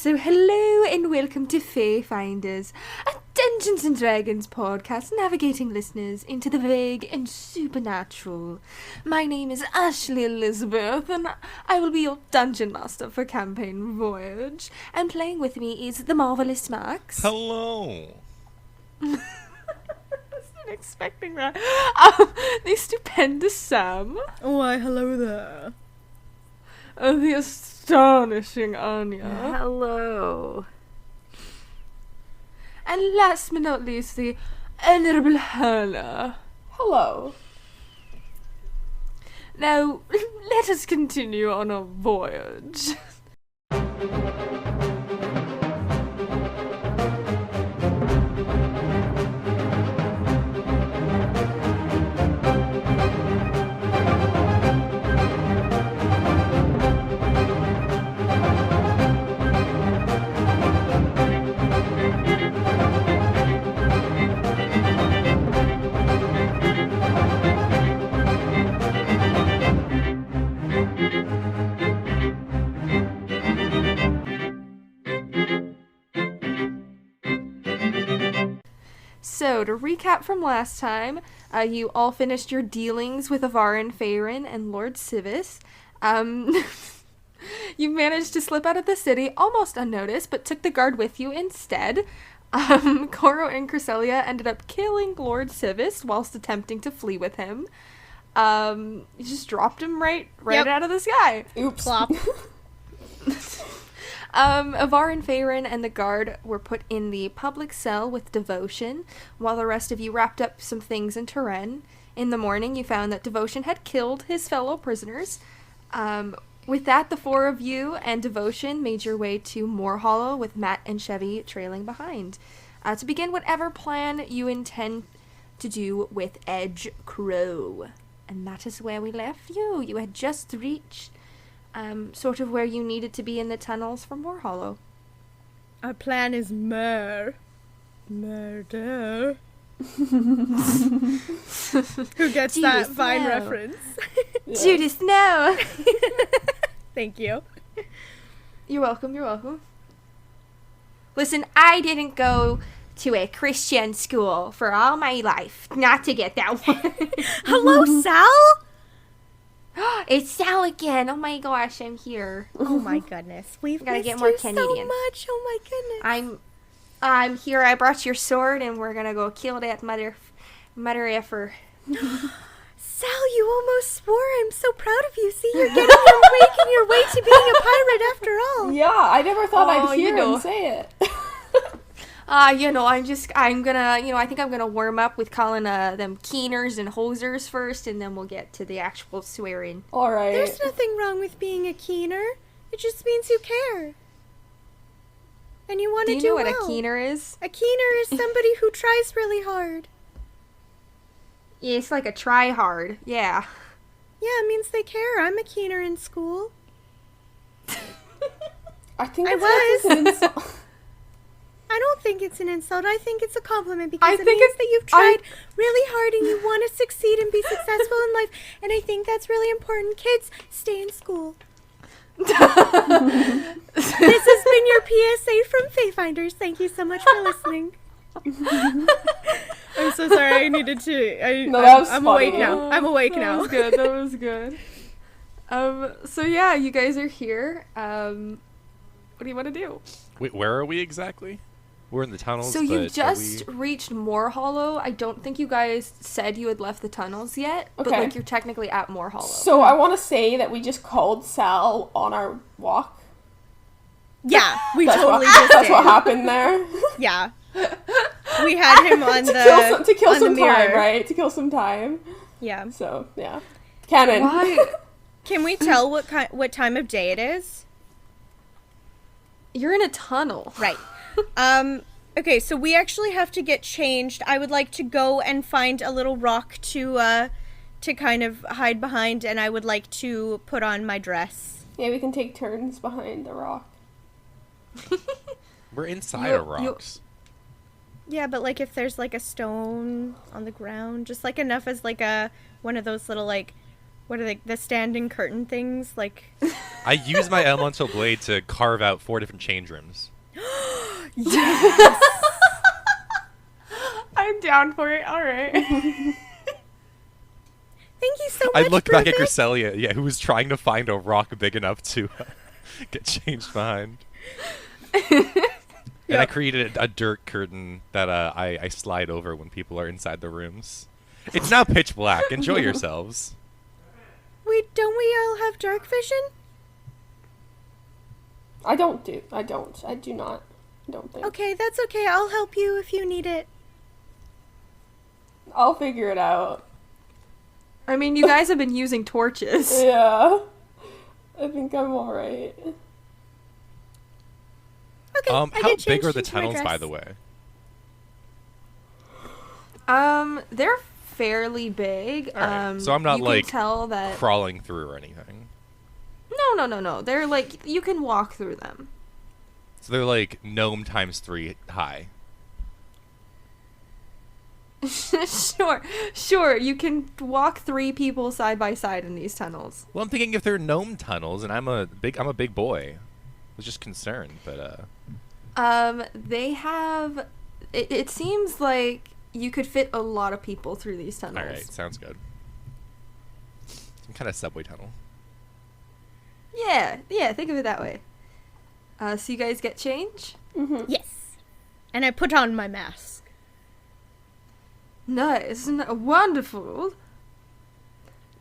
So hello and welcome to Fae Finders, a Dungeons and Dragons podcast navigating listeners into the vague and supernatural. My name is Ashley Elizabeth and I will be your dungeon master for campaign Voyage. And playing with me is the marvelous Max. Hello. I wasn't expecting that. The stupendous Sam. Why, hello there. The astonishing Anya. Hello. And last but not least, the honourable Hannah. Hello. Now, let us continue on our voyage. So, to recap from last time, you all finished your dealings with Avarin Faerun and Lord Civis. You managed to slip out of the city almost unnoticed, but took the guard with you instead. Coro and Cresselia ended up killing Lord Civis whilst attempting to flee with him. You just dropped him right out of the sky. Oops. Plop. Avarin Faerun and the guard were put in the public cell with Devotion, while the rest of you wrapped up some things in Turin. In the morning, you found that Devotion had killed his fellow prisoners. With that, the four of you and Devotion made your way to Moor Hollow, with Matt and Chevy trailing behind, to begin whatever plan you intend to do with Edge Crow. And that is where we left you. You had just reached sort of where you needed to be in the tunnels for Moor Hollow. Our plan is murder. Who gets that Vine reference? Yeah. Judas, no! Thank you. You're welcome. Listen, I didn't go to a Christian school for all my life. Not to get that one. Hello, Sal? It's Sal again. Oh my gosh, I'm here. Oh my goodness. We've gotta missed get more you Canadian. so much. Oh my goodness. I'm here. I brought your sword and we're gonna go kill that mother effer. Sal, you almost swore. I'm so proud of you. See, you're making your way to being a pirate after all. Yeah, I never thought I'd hear you know. him say it. I think I'm gonna warm up with calling them keeners and hosers first, and then we'll get to the actual swearing. Alright. There's nothing wrong with being a keener. It just means you care. And you want to do you know well. what a keener is? A keener is somebody who tries really hard. Yeah, it's like a try hard. Yeah. Yeah, it means they care. I'm a keener in school. I think I it's was. an insult. I don't think it's an insult. I think it's a compliment because it think means that you've tried really hard and you want to succeed and be successful in life. And I think that's really important. Kids, stay in school. This has been your PSA from Fayfinders. Thank you so much for listening. I'm so sorry. I needed to. I'm awake now. I'm awake now. That was good. So yeah, you guys are here. What do you want to do? Wait, where are we exactly? We're in the tunnels. So you've just reached Moor Hollow. I don't think you guys said you had left the tunnels yet, but Okay. you're technically at Moor Hollow. So I want to say that we just called Sal on our walk. Yeah, we That's totally what, just That's did. what happened there. Yeah. We had him on to kill some mirror. time, right? To kill some time. Yeah. So, yeah. Canon. Why? Can we tell what time of day it is? You're in a tunnel. Right. Okay, so we actually have to get changed. I would like to go and find a little rock to kind of hide behind, and I would like to put on my dress. Yeah, we can take turns behind the rock. We're inside of rocks. Yeah, but like if there's like a stone on the ground, just like enough as like one of those little like, what are they, the standing curtain things, like I use my elemental blade to carve out 4 different change rooms. Yes. I'm down for it. All right. Thank you so much. I look back at Griffin. Griselia, who was trying to find a rock big enough to get changed behind. And I created a dirt curtain that I slide over when people are inside the rooms. It's now pitch black. Enjoy yourselves. Wait, don't we all have dark vision? I do not. I don't think. Okay, that's okay. I'll help you if you need it. I'll figure it out. I mean, you guys have been using torches. Yeah. I think I'm alright. Okay. How I get big are changed the into my tunnels, by dress. the way? They're fairly big. All right. So I'm not you like can tell that. crawling through or anything. No. They're like you can walk through them. So they're like gnome times 3 high. Sure. You can walk 3 people side by side in these tunnels. Well, I'm thinking if they're gnome tunnels, and I'm a big boy. I was just concerned, but They have. It seems like you could fit a lot of people through these tunnels. all right, sounds good. Some kind of subway tunnel. Yeah. Think of it that way. So you guys get change? Yes. And I put on my mask. Nice. Wonderful.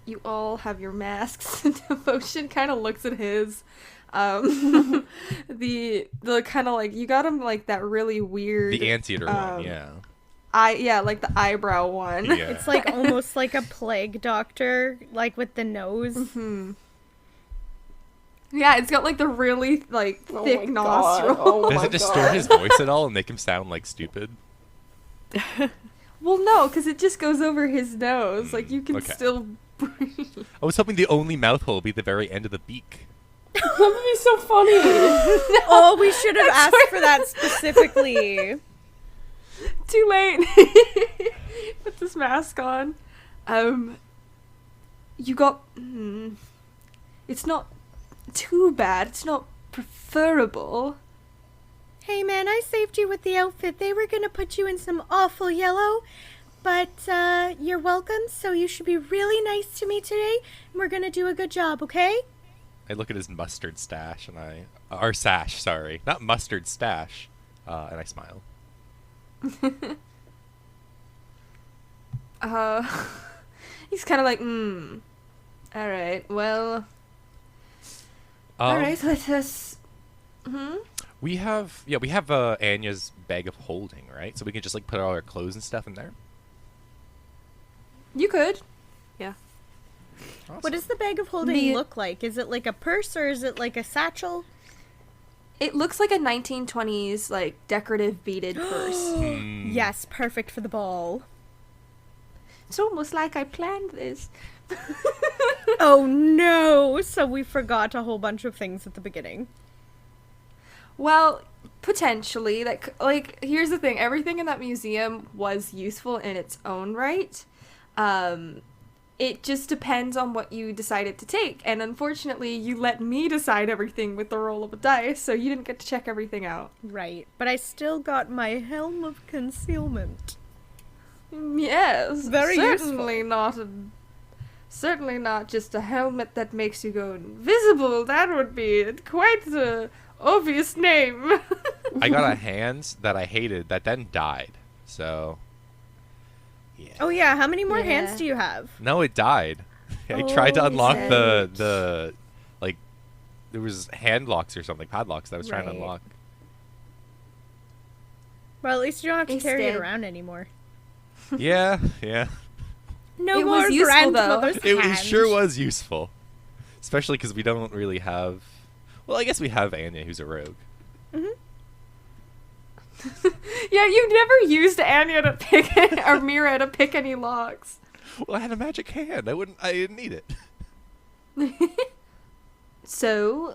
You all have your masks. Devotion kind of looks at his. The kind of like you got him like that really weird. The anteater one, yeah. Like the eyebrow one. Yeah. It's like almost like a plague doctor, like with the nose. Mm-hmm. Yeah, it's got like the really like Oh thick my God. nostril. Oh Does my it distort God. his voice at all and make him sound like stupid? Well, no, because it just goes over his nose. Like you can Okay. still breathe. I was hoping the only mouth hole would be the very end of the beak. That would be so funny. Oh, we should have asked for that specifically. Too late. Put this mask on. You got. It's not too bad. It's not preferable. Hey man, I saved you with the outfit. They were gonna put you in some awful yellow, but you're welcome, so you should be really nice to me today, and we're gonna do a good job, okay? I look at his mustard stash and or sash, sorry. Not mustard stash. And I smile. He's kind of like, Alright, well. Alright, let us. We have Anya's bag of holding, right? So we can just like put all our clothes and stuff in there. You could. Yeah. Awesome. What does the bag of holding The- look like? Is it like a purse or is it like a satchel? It looks like a 1920s, like, decorative beaded purse. Yes, perfect for the ball. It's almost like I planned this. Oh no! So we forgot a whole bunch of things at the beginning. Well, potentially. Like, here's the thing. Everything in that museum was useful in its own right. It just depends on what you decided to take. And unfortunately, you let me decide everything with the roll of a dice, so you didn't get to check everything out. Right, but I still got my helm of concealment. Yes. Very certainly Certainly not just a helmet that makes you go invisible. That would be quite the obvious name. I got a hand that I hated that then died. So, yeah. Oh yeah, how many more Yeah. hands do you have? No, it died. I tried to Oh, unlock sad. the like there was hand locks or something, padlocks that I was trying to Right. unlock. Well, at least you don't have to He's carry it dead. around anymore. Yeah. No It more was useful, though. grandmother's It hand. sure was useful. Especially because we don't really have... Well, I guess we have Anya, who's a rogue. Yeah, you never used Anya to pick or Mira to pick any locks. Well, I had a magic hand. I didn't need it. So,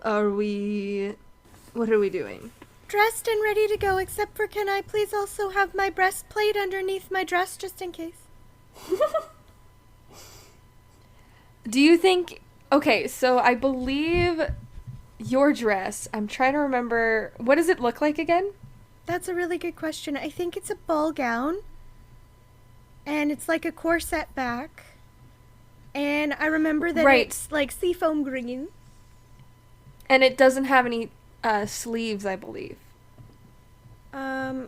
what are we doing? Dressed and ready to go, except for can I please also have my breastplate underneath my dress just in case? Do you think... Okay, so I believe your dress, I'm trying to remember, what does it look like again? That's a really good question. I think it's a ball gown. And it's like a corset back. And I remember that Right. it's like seafoam green. And it doesn't have any sleeves, I believe.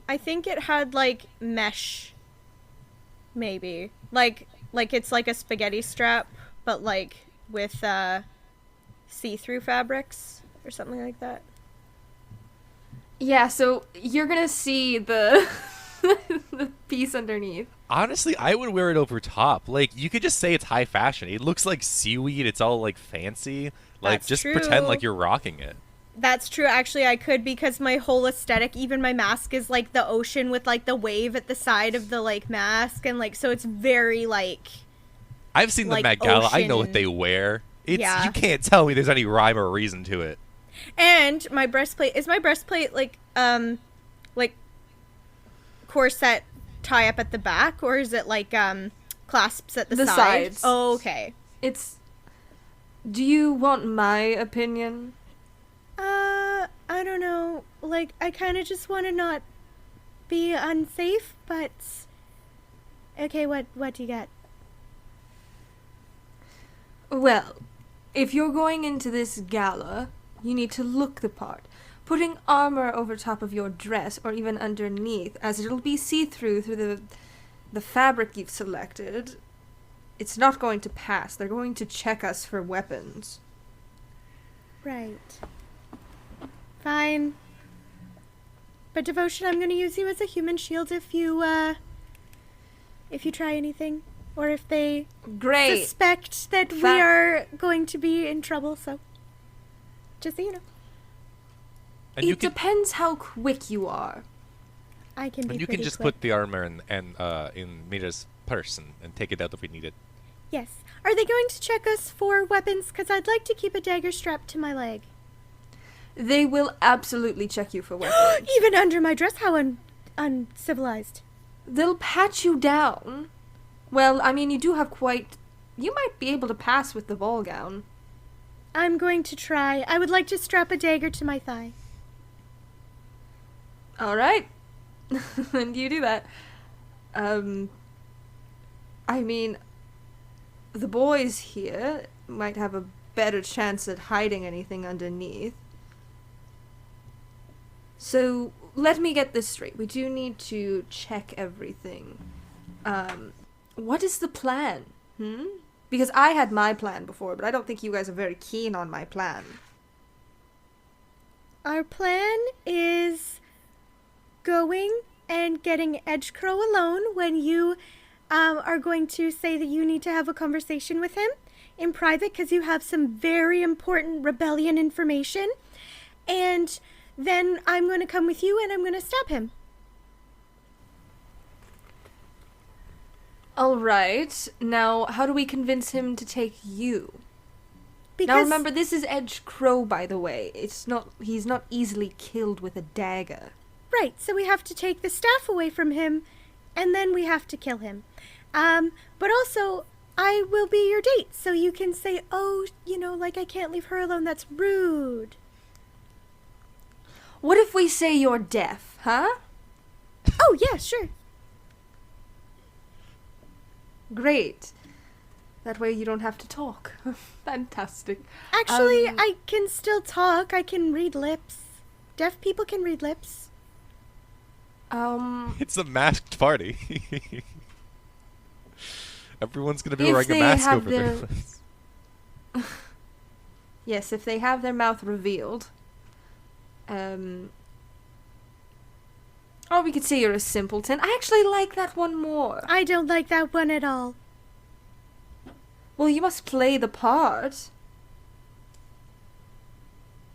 I think it had like mesh. Maybe. Like it's like a spaghetti strap, but like with see-through fabrics or something like that. Yeah, so you're gonna see the the piece underneath. Honestly, I would wear it over top. Like, you could just say it's high fashion. It looks like seaweed. It's all like fancy. Like, That's just true. pretend like you're rocking it. That's true. Actually, I could, because my whole aesthetic, even my mask, is like the ocean with like the wave at the side of the like mask, and like so it's very like. I've seen the Like Met Gala. I know ocean. what they wear. It's Yeah. You can't tell me there's any rhyme or reason to it. And my breastplate is like corset tie up at the back, or is it like clasps at the The side? sides. Oh, okay. It's. Do you want my opinion? I don't know. Like, I kind of just want to not be unsafe, but okay. What do you got? Well, if you're going into this gala, you need to look the part. Putting armor over top of your dress or even underneath, as it'll be see-through through the fabric you've selected, it's not going to pass. They're going to check us for weapons. Right. Fine. But Devotion, I'm going to use you as a human shield if you try anything, or if they Great. suspect that we are going to be in trouble. So, just so you know, And It you can depends how quick you are. I can be. and you can pretty just quick. put the armor in Mira's purse and take it out if we need it. Yes. Are they going to check us for weapons? Because I'd like to keep a dagger strapped to my leg. They will absolutely check you for weapons. Even under my dress, how uncivilized. They'll pat you down. Well, I mean, you do have quite... You might be able to pass with the ball gown. I'm going to try. I would like to strap a dagger to my thigh. All right. And you do that. I mean, the boys here might have a better chance at hiding anything underneath. So, let me get this straight. We do need to check everything. What is the plan? Because I had my plan before, but I don't think you guys are very keen on my plan. Our plan is going and getting Edgecrow alone when you are going to say that you need to have a conversation with him in private because you have some very important rebellion information. And then I'm going to come with you and I'm going to stab him. All right. Now, how do we convince him to take you? Because Now remember, this is Edge Crow, by the way. He's not easily killed with a dagger. Right, so we have to take the staff away from him, and then we have to kill him. But also, I will be your date, so you can say, oh, like I can't leave her alone, that's rude. What if we say you're deaf, huh? Oh, yeah, sure. Great. That way you don't have to talk. Fantastic. Actually, I can still talk, I can read lips. Deaf people can read lips. It's a masked party. Everyone's gonna be If wearing a they mask have over their their- face. Yes, if they have their mouth revealed. Or we could say you're a simpleton. I actually like that one more. I don't like that one at all. Well, you must play the part.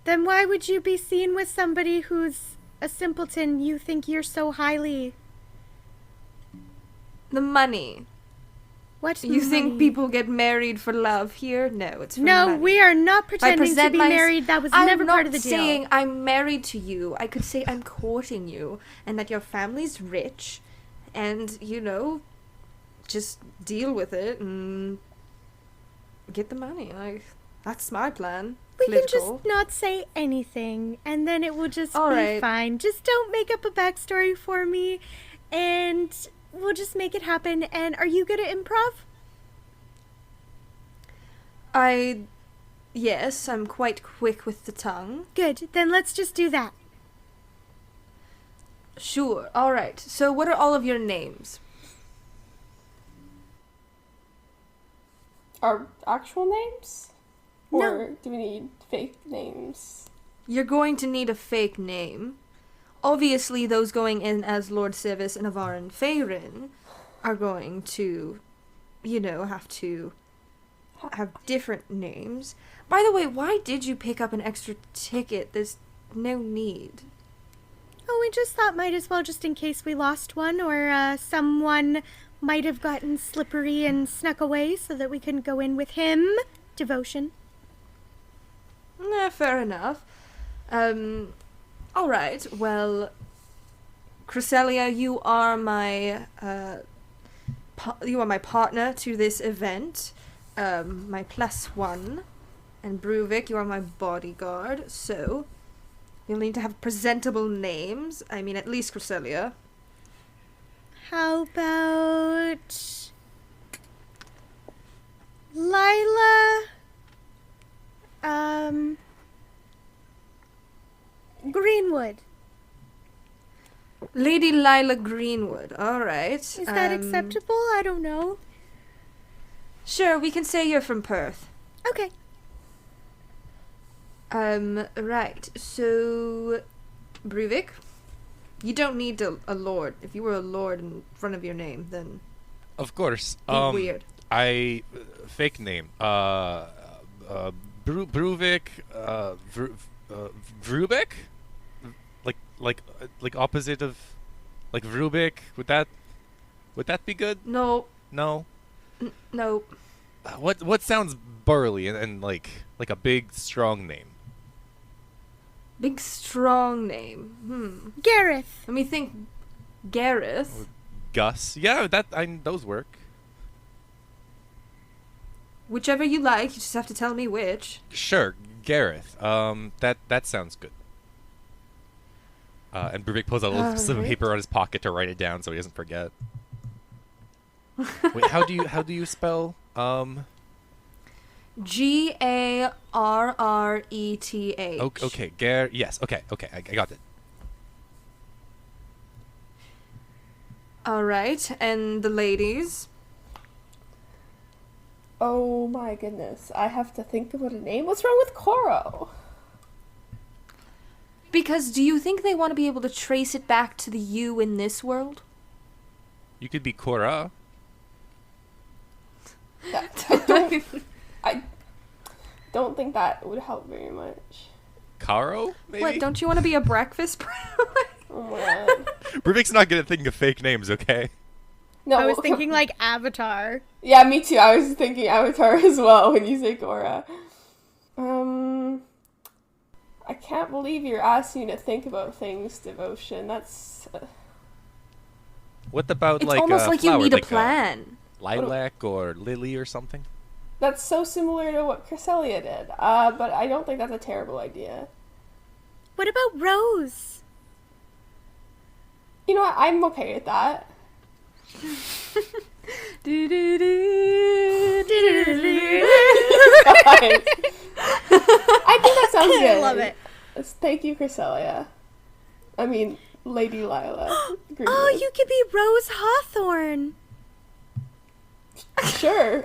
Then why would you be seen with somebody who's a simpleton you think you're so highly? The money. What You think money? people get married for love here? No, it's for No, money. we are not pretending to present be my- married. That was I'm never not part of the deal. saying I'm married to you. I could say I'm courting you, and that your family's rich, and just deal with it and get the money. That's my plan. We can political. just not say anything, and then it will just All be right. fine. Just don't make up a backstory for me, and we'll just make it happen. And are you good at improv? Yes, I'm quite quick with the tongue. Good. Then let's just do that. Sure. All right. So, what are all of your names? Our actual names? Or No. do we need fake names? You're going to need a fake name. Obviously, those going in as Lord Sivis and Avarin Feyrin are going to, have to have different names. By the way, why did you pick up an extra ticket? There's no need. Oh, we just thought might as well, just in case we lost one, or someone might have gotten slippery and snuck away, so that we can go in with him. Devotion. Fair enough. Alright, well, Cresselia, you are my partner to this event, my +1, and Bruvik, you are my bodyguard, so you'll need to have presentable names, I mean, at least Cresselia. How about Lila? Greenwood. Lady Lila Greenwood, alright. Is that acceptable? I don't know. Sure, we can say you're from Perth. Okay. Right, so, Bruvik, you don't need a lord. If you were a lord in front of your name, then Of course. weird. Fake name. Bruvik. Vrubik. Like opposite of, like Vrubik. Would that be good? No, No. no. What sounds burly and like a big strong name? Big strong name. Gareth. Let me think. Gareth. Gus. Yeah, those work. Whichever you like, you just have to tell me which. Sure, Gareth. That sounds good. And Bruvik pulls out a little slip of Alright. paper out of his pocket to write it down so he doesn't forget. Wait, how do you spell Garrrethh. Okay, yes, okay, I got it. Alright, and the ladies? Oh my goodness. I have to think about a name. What's wrong with Koro? Because do you think they want to be able to trace it back to the you in this world? You could be Cora. I don't think that would help very much. Caro, maybe? What, don't you want to be a breakfast? Oh my god. Bruvik's not good at thinking of fake names, okay? No, I was thinking like Avatar. Yeah, me too. I was thinking Avatar as well when you say Korra. I can't believe you're asking me to think about things, Devotion. That's... What about It's like almost like you flower, need a like plan. lilac or lily or something? That's so similar to what Cresselia did. But I don't think that's a terrible idea. What about Rose? You know what? I'm okay with that. I think that sounds good. I love it. Thank you, Cresselia. I mean, Lady Lila. Oh, Greenwood. you could be Rose Hawthorne. Sure.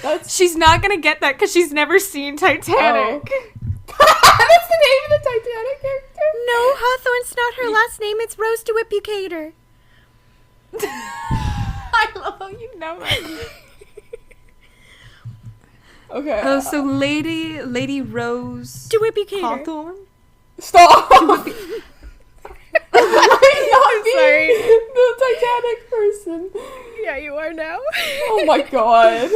That's... She's not gonna get that because she's never seen Titanic. That's the name of the Titanic character? No, Hawthorne's not her last name. It's Rose DeWipucator. I love how you know that. Okay. So Lady Rose DeWipucator. Hawthorne? Stop! I'm not being Sorry. the Titanic person. Yeah, you are now. Oh my god.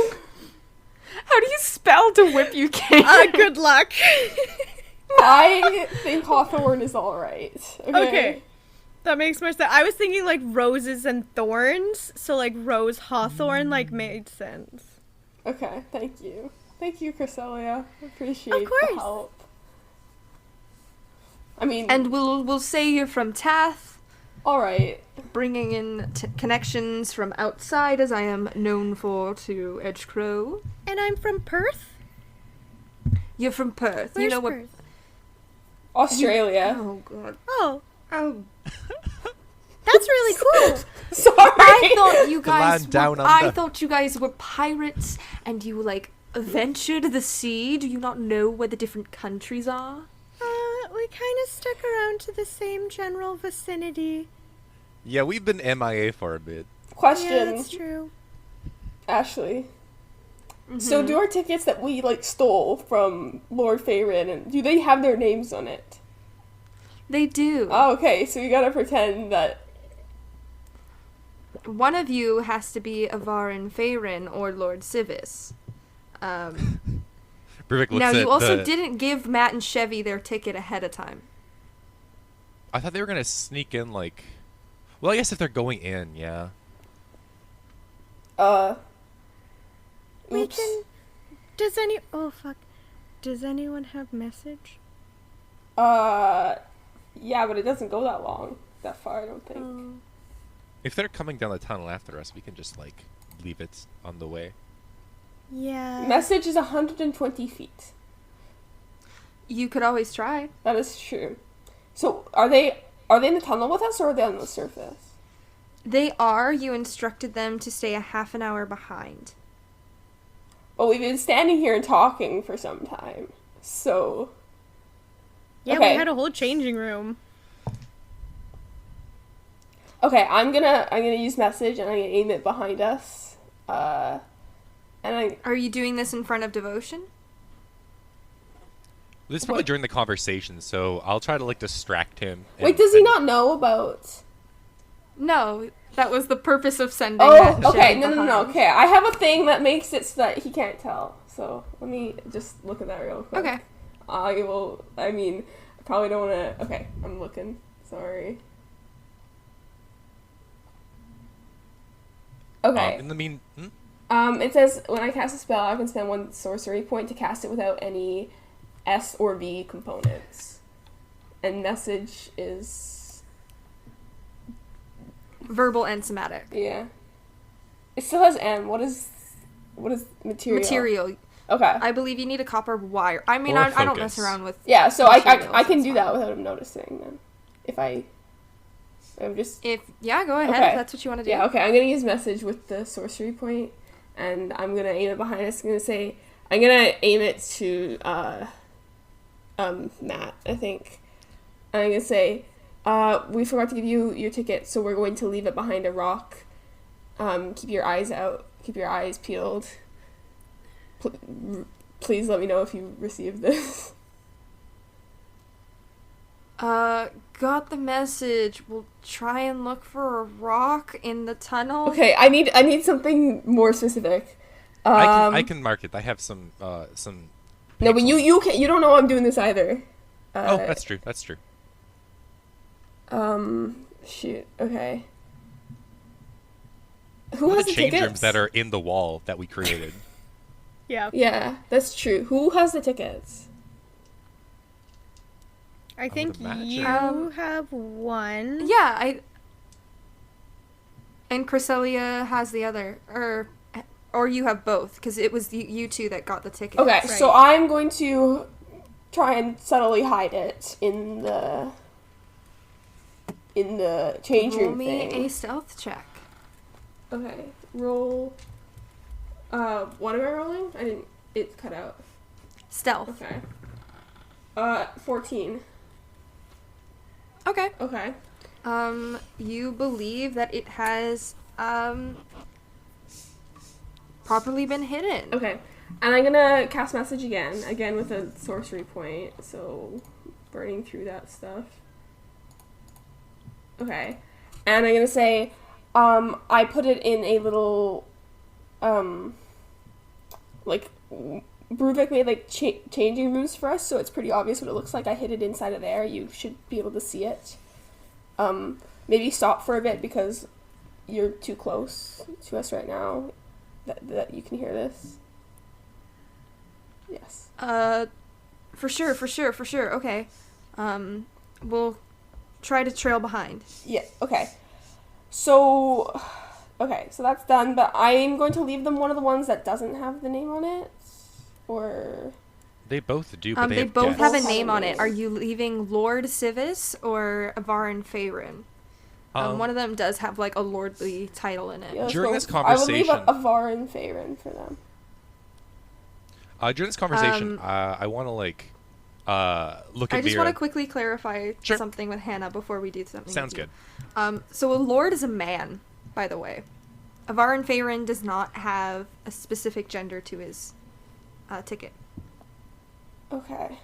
How do you spell to whip you can? Good luck. I think Hawthorne is alright. Okay. That makes more sense. I was thinking like roses and thorns, so like Rose Hawthorne like made sense. Okay, thank you. Thank you, Cresselia. Appreciate Of course. the help. I mean, And we'll say you're from Tath, all right. bringing in connections from outside, as I am known for to Edgecrow. And I'm from Perth. You're from Perth. Where's you know what? Perth? Australia. Oh god. Oh, Oh. that's really cool. Sorry. I thought you The land guys. down I under. thought you guys were pirates, and you like ventured the sea. Do you not know where the different countries are? We kind of stuck around to the same general vicinity. Yeah, we've been MIA for a bit. Question, Yeah, that's true. Ashley. So do our tickets that we like stole from Lord Faerun, and do they have their names on it? They do. Oh, okay. So you gotta pretend that. One of you has to be Avarin Faerun or Lord Civis. Bruvik looks Now, at you also the- didn't give Matt and Chevy their ticket ahead of time. I thought they were gonna sneak in, like... Well, I guess if they're going in, yeah. We Oops. can. Oh fuck. Does anyone have message? Yeah, but it doesn't go that long, that far. I don't think. Oh. If they're coming down the tunnel after us, we can just, like, leave it on the way. Yeah. Message is 120 feet. You could always try. That is true. So are they in the tunnel with us, or are they on the surface? They are. You instructed them to stay a half an hour behind. Well, we've been standing here and talking for some time, so. Yeah, Okay. we had a whole changing room. Okay, I'm gonna use message and I'm gonna aim it behind us. And Are you doing this in front of Devotion? This is probably What? during the conversation, so I'll try to, like, distract him. wait, and- does he and- not know about? No, that was the purpose of sending Oh, Matt and okay, Chevy no. behind. Okay, I have a thing that makes it so that he can't tell. So let me just look at that real quick. Okay. I will. I mean, I probably don't want to. Okay, I'm looking. Sorry. Okay. in the mean... Hmm? It says when I cast a spell, I can spend 1 sorcery point to cast it without any S or V components. And message is Verbal and somatic. yeah. It still has M. What is material? Material. Okay. I believe you need a copper wire. I mean, Or I don't mess focus. around with. Yeah. So materials, I can it's do fine. that without him noticing then. If I'm just If go ahead. Okay. If that's what you want to do. yeah. Okay. I'm gonna use message with the sorcery point, and I'm gonna aim it behind us. I'm gonna aim it to Matt. I think. And I'm gonna say, we forgot to give you your ticket, so we're going to leave it behind a rock. Keep your eyes out. Keep your eyes peeled. Please let me know if you received this. Got the message. We'll try and look for a rock in the tunnel. Okay, I need something more specific. I can mark it. I have some... No, but pages. you can't. You don't know I'm doing this either. Oh, that's true. That's true. Shoot. Okay. Who What are has the the change tickets? rooms that are in the wall that we created? Yeah. Yeah, that's true. Who has the tickets? I think imagine. you Um, have one. Yeah, and Cresselia has the other, or you have both, because it was you two that got the ticket. Okay, Right. so I'm going to try and subtly hide it in the change Roll room me thing. a stealth check. Okay, roll. What am I rolling? I didn't. It cut out. Stealth. Okay. 14. Okay. Okay. You believe that it has properly been hidden. Okay. And I'm gonna cast message again with a sorcery point, so burning through that stuff. Okay. And I'm gonna say, I put it in a little, like, Bruvik made, like, changing rooms for us, so it's pretty obvious what it looks like. I hid it inside of there. You should be able to see it. Maybe stop for a bit because you're too close to us right now that you can hear this. Yes. For sure. Okay. We'll try to trail behind. Yeah, okay. So, okay, so that's done, but I'm going to leave them one of the ones that doesn't have the name on it. Or... They both do, but They have both have a guests. name on it. Are you leaving Lord Civis or Avarin Faerun? One of them does have like a lordly title in it. Yeah, let's During go. this I would leave conversation- Avar and Faerun for them. During this conversation, I want to like look at I just Mira. want to quickly clarify Sure. something with Hannah before we do something. Sounds with good. you. So a lord is a man, by the way. Avarin Faerun does not have a specific gender to his ticket. Okay.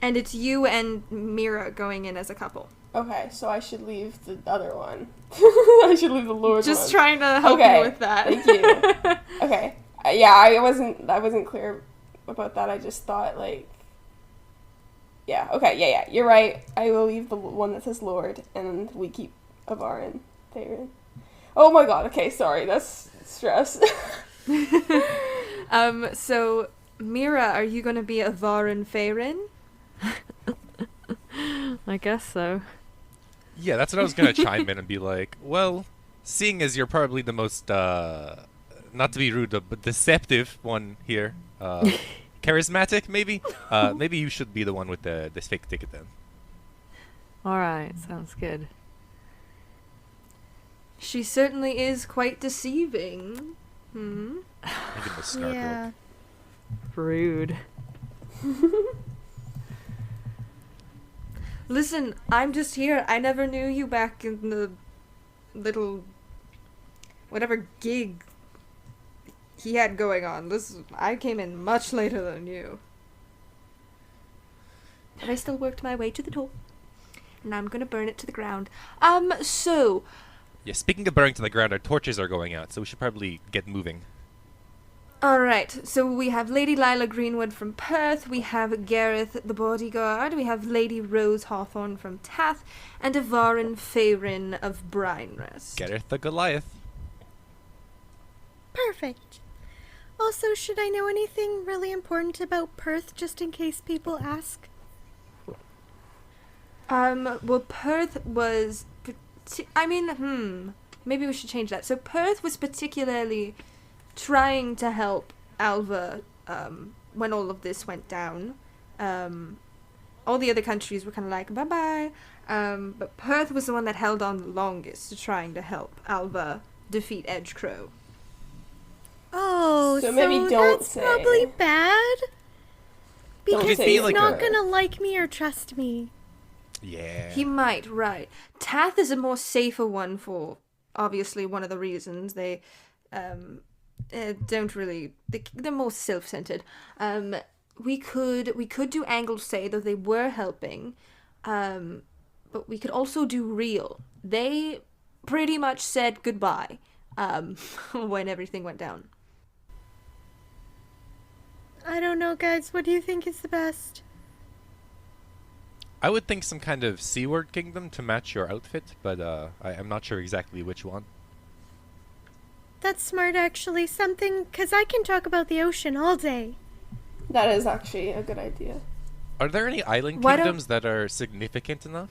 And it's you and Mira going in as a couple. Okay, so I should leave the other one. I should leave the Lord Just one. trying to help Okay, you with that. thank you. Okay. Yeah, I wasn't clear about that. I just thought, like... Yeah, okay, yeah. You're right. I will leave the one that says Lord, and we keep Avar and Faerun. Oh my god, okay, sorry. That's stress. So, Mira, are you going to be Avarin Faerun? I guess so. Yeah, that's what I was gonna chime in and be like, well, seeing as you're probably the most, not to be rude, but deceptive one here, charismatic maybe, maybe you should be the one with this fake ticket then. Alright, sounds good. She certainly is quite deceiving. I give him a snark Yeah. look. Rude. Listen, I'm just here. I never knew you back in the little whatever gig he had going on. I came in much later than you. But I still worked my way to the top. And I'm gonna burn it to the ground. So Yeah, speaking of burning to the ground, our torches are going out, so we should probably get moving. alright, so we have Lady Lila Greenwood from Perth, we have Gareth the bodyguard, we have Lady Rose Hawthorne from Tath, and Avarin Faerun of Brinerest. Gareth the Goliath. Perfect. Also, should I know anything really important about Perth just in case people ask? Well, Perth was... maybe we should change that. So Perth was particularly trying to help Alva when all of this went down. All the other countries were kind of like, bye-bye. But Perth was the one that held on the longest to trying to help Alva defeat Edgecrow. Oh, So maybe don't that's say. probably bad. Don't Because say he's like not a- gonna like me or trust me. Yeah. He might, right. Tath is a more safer one for, obviously, one of the reasons. They don't really... They're more self-centered. We could do Anglesey, though they were helping. But we could also do Real. They pretty much said goodbye when everything went down. I don't know, guys. What do you think is the best? I would think some kind of Seaward Kingdom to match your outfit, but I'm not sure exactly which one. That's smart, actually. Something, because I can talk about the ocean all day. That is actually a good idea. Are there any island Why don't- kingdoms that are significant enough?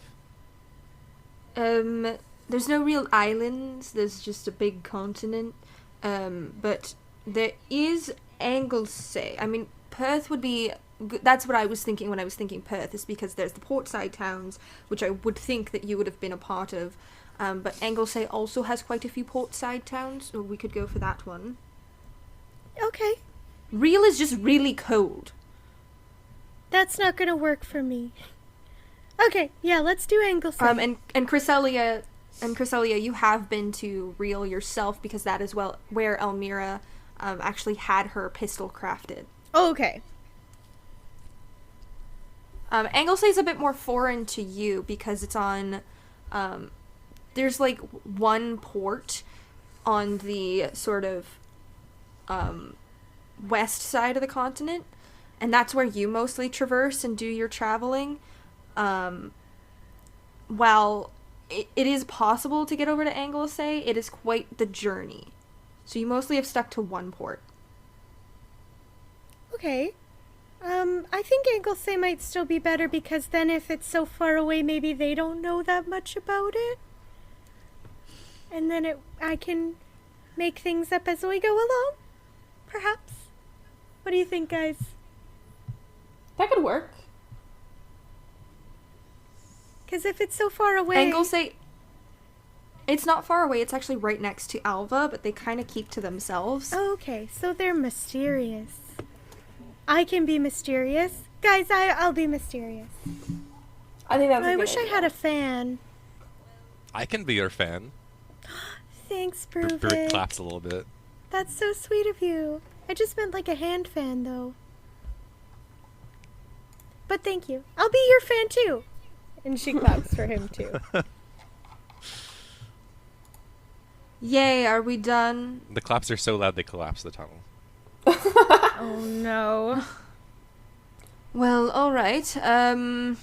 There's no real islands. There's just a big continent. But there is Anglesey. I mean, Perth would be... That's what I was thinking when I was thinking Perth, is because there's the portside towns, which I would think that you would have been a part of. But Anglesey also has quite a few portside towns, so we could go for that one. Okay. Real is just really cold. That's not gonna work for me. Okay, yeah, let's do Anglesey. And Chrysalia, you have been to Real yourself, because that is where Elmira actually had her pistol crafted. Oh, okay. Anglesey is a bit more foreign to you because it's on, there's like one port on the sort of west side of the continent, and that's where you mostly traverse and do your traveling. While it is possible to get over to Anglesey, it is quite the journey. So you mostly have stuck to one port. Okay. I think Anglesey might still be better because then if it's so far away, maybe they don't know that much about it. And then I can make things up as we go along. Perhaps. What do you think, guys? That could work. Because if it's so far away... Anglesey, it's not far away. It's actually right next to Alva, but they kind of keep to themselves. Oh, okay, so they're mysterious. I can be mysterious. Guys, I'll be mysterious. I think that's. I wish I had a fan. I can be your fan. Thanks, Brick Bruvik. claps a little bit. That's so sweet of you. I just meant like a hand fan, though. But thank you. I'll be your fan, too. And she claps for him, too. Yay, are we done? The claps are so loud they collapse the tunnel. Oh, no. Well, alright. So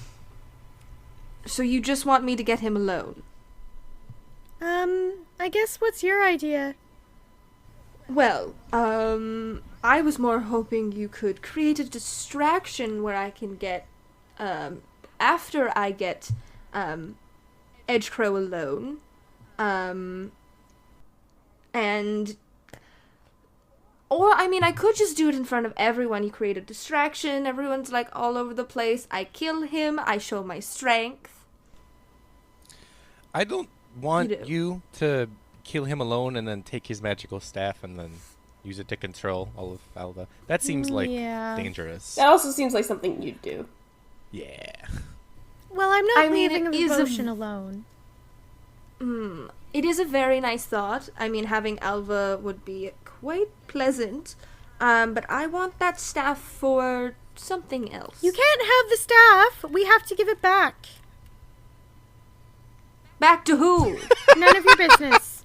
you just want me to get him alone? I guess what's your idea? Well, I was more hoping you could create a distraction where I can get, after I get, Edgecrow alone, and, or, I mean, I could just do it in front of everyone. You create a distraction, everyone's, like, all over the place, I kill him, I show my strength. I don't want You do. you to kill him alone and then take his magical staff and then use it to control all of Alva. That seems like Yeah. dangerous. That also seems like something you'd do. Yeah. Well, I'm not I mean, leaving it is a- devotion alone. It is a very nice thought. I mean, having Alva would be quite pleasant, but I want that staff for something else. You can't have the staff. We have to give it back. Back to who? None of your business.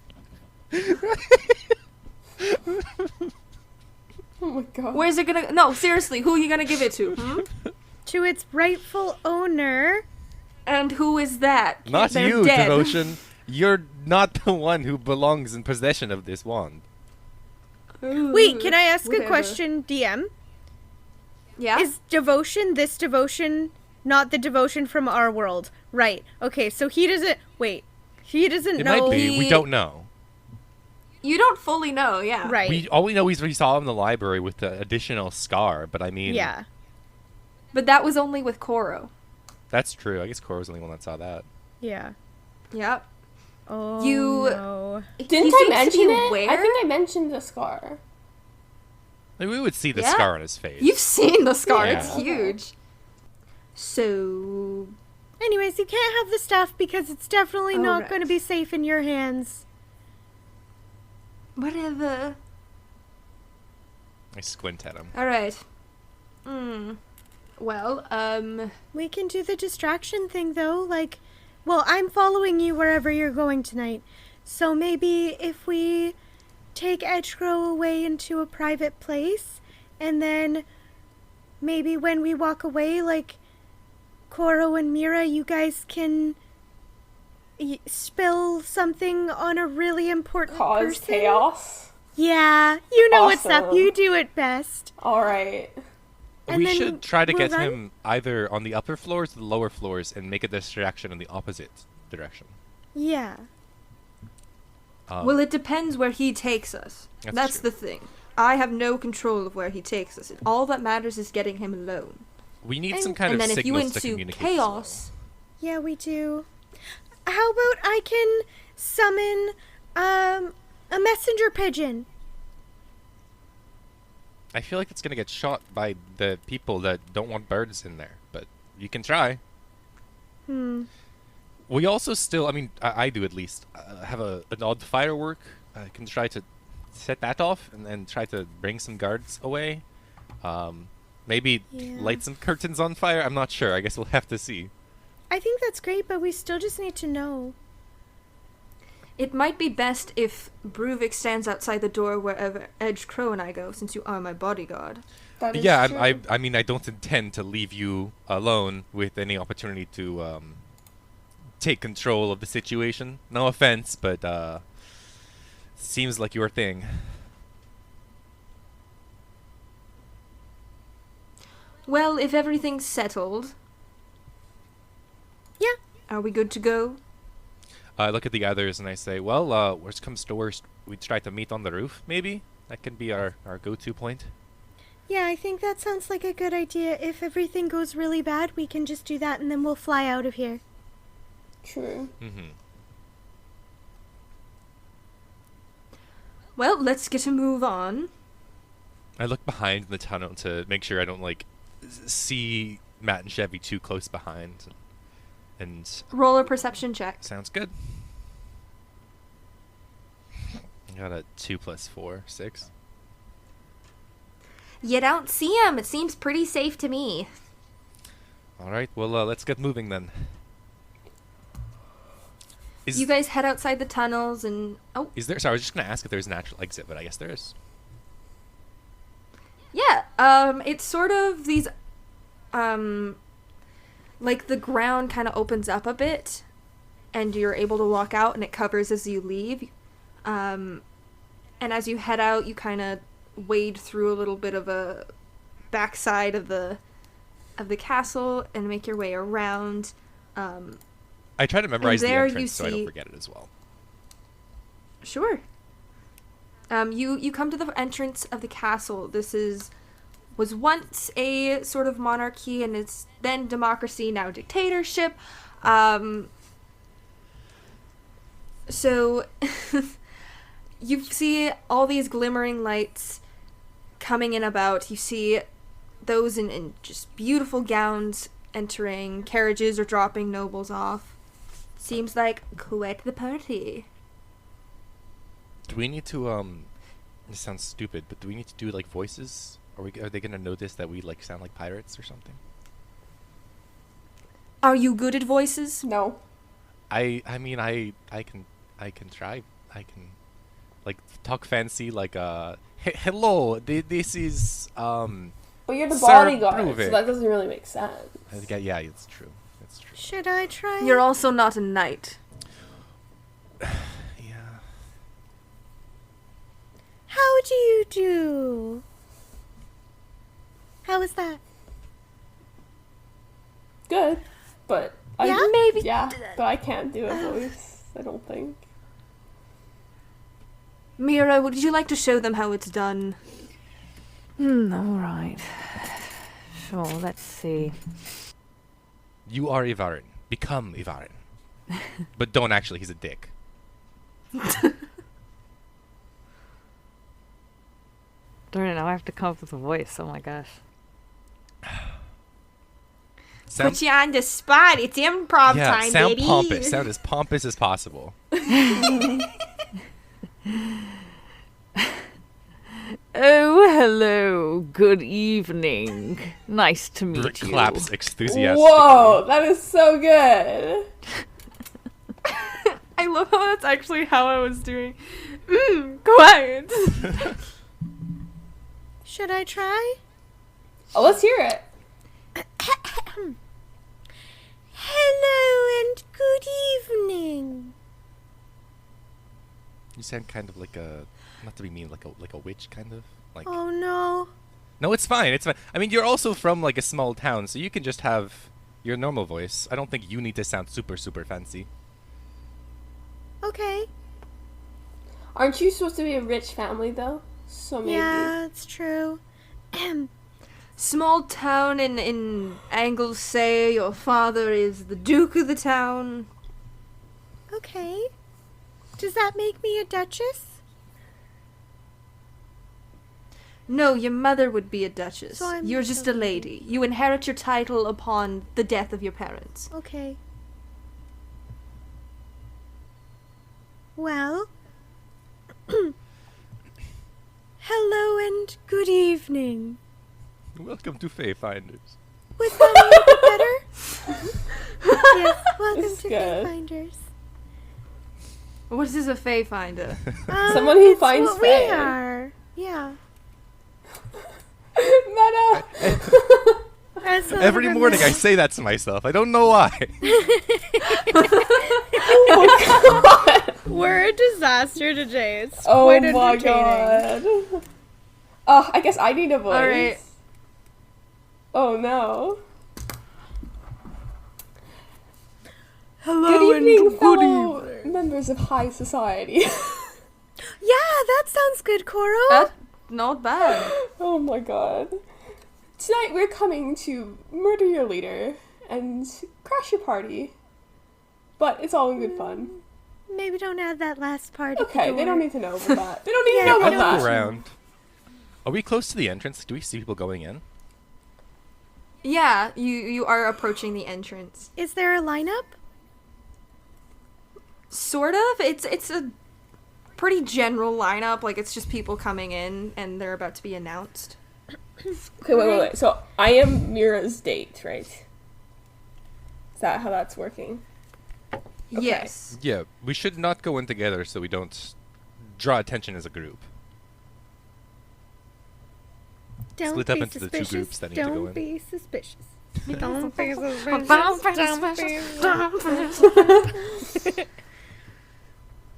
Oh my god. Where's it gonna... No, seriously, who are you gonna give it to? To its rightful owner. And who is that? Not They're you, dead. Devotion. You're not the one who belongs in possession of this wand. Wait, can I ask a Whatever. question, DM? Yeah? Is devotion this devotion not the devotion from our world? Right. Okay, so he doesn't... Wait. He doesn't It know... might be. We don't know. You don't fully know, yeah. Right. All we know is we saw him in the library with the additional scar, but I mean... Yeah. But that was only with Koro. That's true. I guess Cora was the only one that saw that. Yeah. Yep. Oh, You- no. Didn't He I seems to mention be it? aware? I think I mentioned the scar. Like, we would see the Yeah? scar on his face. You've seen the scar. Yeah. It's huge. So... Anyways, you can't have the staff because it's definitely not Alright. going to be safe in your hands. Whatever. I squint at him. Alright. Well, We can do the distraction thing, though. Like, well, I'm following you wherever you're going tonight. So maybe if we take Edgecrow away into a private place, and then maybe when we walk away, like, Koro and Mira, you guys can spill something on a really important Cause person. chaos. Yeah, you know what's up. Awesome. You do it best. Alright. And We then should try to we'll get run? him either on the upper floors or the lower floors and make a distraction in the opposite direction. Yeah. well, it depends where he takes us. That's That's true. the thing. I have no control of where he takes us. All that matters is getting him alone. We need And- some kind And of then if you signals to into communicate as well. chaos... Yeah, we do. How about I can summon a messenger pigeon? I feel like it's gonna get shot by the people that don't want birds in there, but you can try. We also still, I mean, I do at least, have an odd firework. I can try to set that off and then try to bring some guards away. Maybe Yeah. light some curtains on fire. I'm not sure. I guess we'll have to see. I think that's great, but we still just need to know. It might be best if Bruvik stands outside the door wherever Edgecrow and I go, since you are my bodyguard. That is Yeah, true. I mean, I don't intend to leave you alone with any opportunity to take control of the situation. No offense, but Seems like your thing. Well, if everything's settled, Yeah. are we good to go? I look at the others and I say, well, worst comes to worst, we try to meet on the roof, maybe? That can be our go-to point. Yeah, I think that sounds like a good idea. If everything goes really bad, we can just do that and then we'll fly out of here. True. Mm-hmm. Well, let's get a move on. I look behind the tunnel to make sure I don't, like, see Matt and Chevy too close behind. And Roll a perception check. sounds good. I got a 2 + 4, 6. You don't see him. It seems pretty safe to me. All right, well, let's get moving then. You guys head outside the tunnels and... Oh, Is there? Sorry, I was just gonna ask if there's a natural exit, but I guess there is. yeah. It's sort of these... Like, the ground kind of opens up a bit, and you're able to walk out, and it covers as you leave. And as you head out, you kind of wade through a little bit of a backside of the castle and make your way around. I try to memorize the there you entrance so I don't see- forget it as well. Sure. You come to the entrance of the castle. This was once a sort of monarchy, and it's then democracy, now dictatorship. So you see all these glimmering lights coming in about. You see those in just beautiful gowns entering. Carriages are dropping nobles off. Seems like quite the party. Do we need to this sounds stupid, but do we need to do like voices? Are they gonna notice that we like sound like pirates or something? Are you good at voices? No. I mean I can try. I can like talk fancy like hello, this is But you're the Sir bodyguard, so Bruvik. that doesn't really make sense. yeah, it's true. It's true. Should I try? You're also not a knight. Yeah. How do you do? How is that? Good, but Yeah? Maybe. yeah, but I can't do a voice. I don't think. Mira, would you like to show them how it's done? Alright. Sure, let's see. You are Ivarin. Become Ivarin. But don't actually, he's a dick. Darn it, now I have to come up with a voice. Oh my gosh. Sound, Put you on the spot. It's improv yeah, time, sound baby. pompous. Sound as pompous as possible. Oh, hello. Good evening. Nice to meet Brick you. claps enthusiastically. Whoa, that is so good. I love how that's actually how I was doing. Quiet. Should I try? Oh, let's hear it. Hello and good evening. You sound kind of like a, not to be mean, like a witch kind of. Like Oh no. no, it's fine. It's fine. I mean, you're also from like a small town, so you can just have your normal voice. I don't think you need to sound super fancy. Okay. Aren't you supposed to be a rich family though? So maybe. Yeah, it's true. Small town in Anglesey. Your father is the Duke of the town. Okay. Does that make me a duchess? No, your mother would be a duchess. So I'm You're just just a a lady. You inherit your title upon the death of your parents. Okay. Well. Hello and good evening. Welcome to Fayfinders. Was that a little bit better? Yes, welcome This is to good. Finders. What is a Fae Finder? Someone who it's finds what we Fae. are. Yeah. Meta. As a Every morning I reminder- say that to myself. I don't know why. Oh my god. We're a disaster today. It's Oh quite my entertaining. god. Oh, I guess I need a voice. Alright. Oh no. Hello Good evening, fellow members of high society. Yeah, that sounds good, Koro. That's not bad. Oh my god. Tonight we're coming to murder your leader and crash your party. But it's all in good fun. Maybe don't add that last part. at the Okay, they door. don't need to know about that. They don't need Yeah, to know I about look that. around. Are we close to the entrance? Do we see people going in? Yeah, you are approaching the entrance. Is there a lineup? Sort of. It's a pretty general lineup. Like, it's just people coming in and they're about to be announced. Okay, wait. So I am Mira's date, right? Is that how that's working? Okay. Yes. Yeah, we should not go in together so we don't draw attention as a group. Don't Split up be into the two suspicious. groups that need to go Don't in. be suspicious. Don't be suspicious.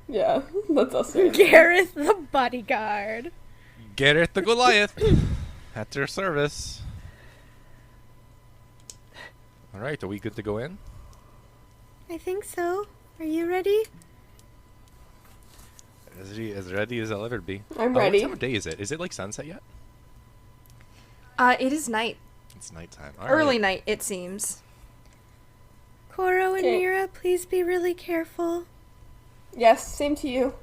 Yeah, that's us. Right now. Gareth the bodyguard. Gareth the Goliath at your service. All right, are we good to go in? I think so. Are you ready? As ready as I'll ever be. I'm What ready. time of day is it? Is it like sunset yet? It is night. It's nighttime. All Early right. night, it seems. Koro and Okay. Mira, please be really careful. Yes, same to you.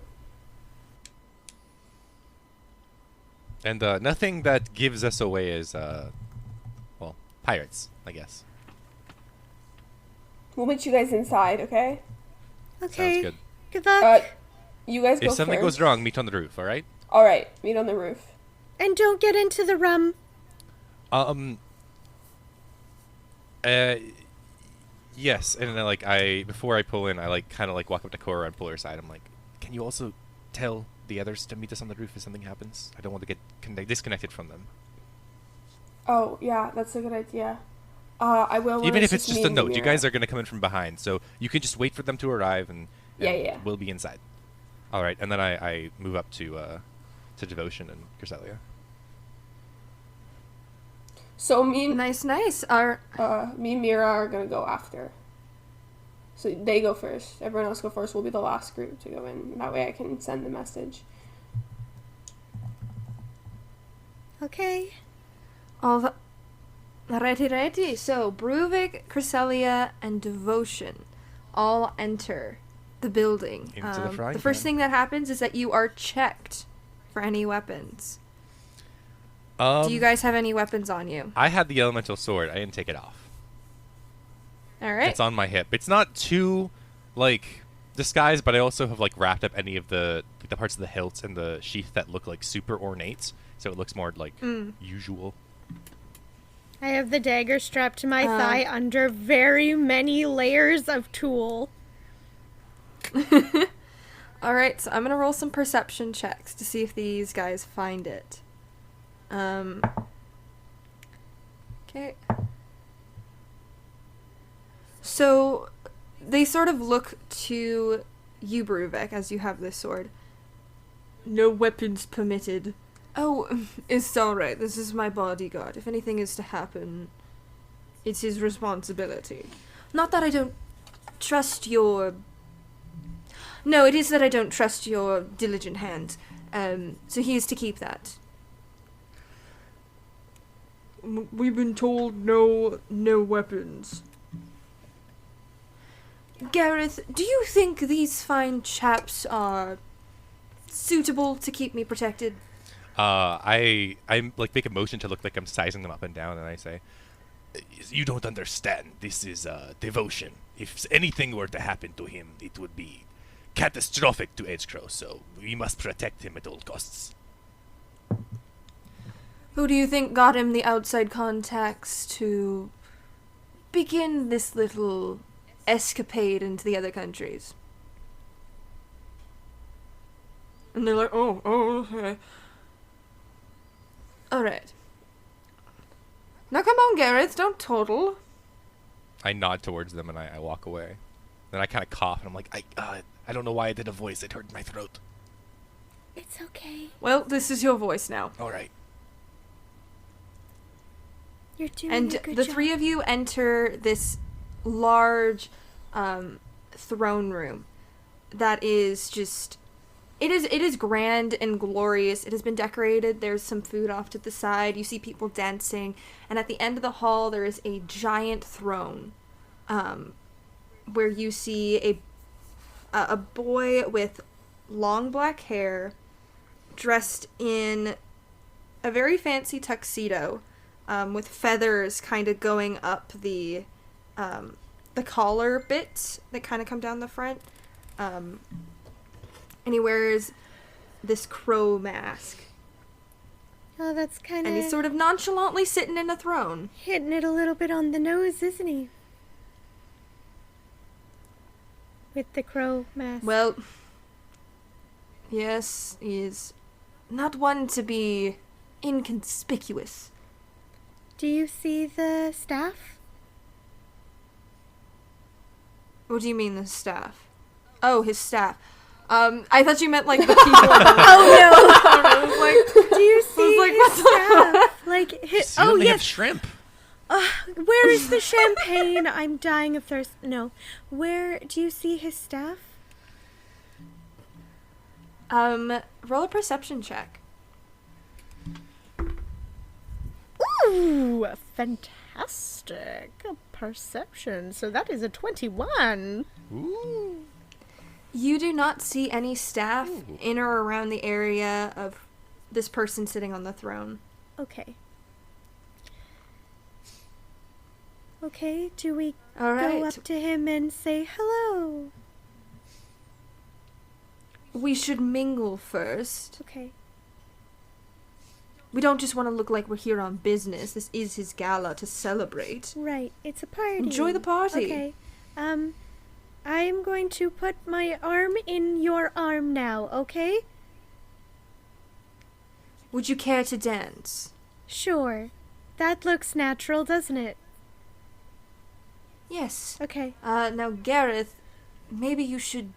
And nothing that gives us away is, well, pirates, I guess. We'll meet you guys inside, okay? Okay. Sounds good. Good luck. You guys go If something first. goes wrong, meet on the roof, all right? All right, meet on the roof. And don't get into the rum. Yes, and then before I pull in, I kind of walk up to Cora and pull her aside. I'm like, can you also tell the others to meet us on the roof if something happens? I don't want to get disconnected from them. Oh, yeah, that's a good idea. I will. when Even if it's just me a and note, you Mira. guys are gonna come in from behind, so you can just wait for them to arrive, and Yeah. we'll be inside. All right, and then I move up to Devotion and Griselia. So me and Nice. me and Mira are gonna go after. So they go first. Everyone else go first. We'll be the last group to go in. That way I can send the message. Okay. Righty. So, Bruvik, Cresselia, and Devotion all enter the building. Into the frying The first pan. thing that happens is that you are checked for any weapons. Do you guys have any weapons on you? I had the elemental sword. I didn't take it off. All right. It's on my hip. It's not too disguised, but I also have wrapped up any of the parts of the hilts and the sheath that look super ornate, so it looks more usual. I have the dagger strapped to my thigh under very many layers of tulle. All right, so I'm going to roll some perception checks to see if these guys find it. Okay. So they sort of look to you, Bruvek, as you have this sword. No weapons permitted. Oh, it's alright. This is my bodyguard. If anything is to happen, it's his responsibility. Not that I don't trust your... No, it is that I don't trust your diligent hand. So he is to keep that. We've been told no weapons. Gareth, do you think these fine chaps are suitable to keep me protected? I make a motion to look like I'm sizing them up and down, and I say, "You don't understand. This is Devotion. If anything were to happen to him, it would be catastrophic to Edgecrow. So we must protect him at all costs." Who do you think got him the outside contacts to begin this little escapade into the other countries? And they're like, oh, okay. Alright. Now come on, Gareth, don't toddle. I nod towards them and I walk away. Then I kind of cough, and I'm like, I don't know why I did a voice. It hurt my throat. It's okay. Well, this is your voice now. All right. You're doing And a good the job. three of you enter this large throne room that is just it is grand and glorious. It has been decorated. There's some food off to the side. You see people dancing, and at the end of the hall there is a giant throne where you see a boy with long black hair dressed in a very fancy tuxedo with feathers kind of going up the collar bits that kind of come down the front. And he wears this crow mask. Oh, that's kind And he's of sort of nonchalantly sitting in a throne. hitting it a little bit on the nose, isn't he? With the crow mask. Well, yes, he's not one to be inconspicuous. Do you see the staff? What do you mean, the staff? Oh, his staff. I thought you meant like the people. I was like, Do you see like, his what the- staff? Like, his, Oh, yes. have shrimp. Where is the champagne? I'm dying of thirst. No. Where do you see his staff? roll a perception check. Ooh, fantastic. A perception. So that is a 21. Ooh. You do not see any staff Ooh. in or around the area of this person sitting on the throne. Okay. Okay, do we All right. go up to him and say hello? We should mingle first. Okay. We don't just want to look like we're here on business. This is his gala to celebrate. Right, it's a party. Enjoy the party. Okay. I am going to put my arm in your arm now, okay? Would you care to dance? Sure. That looks natural, doesn't it? Yes. Okay. Now, Gareth, maybe you should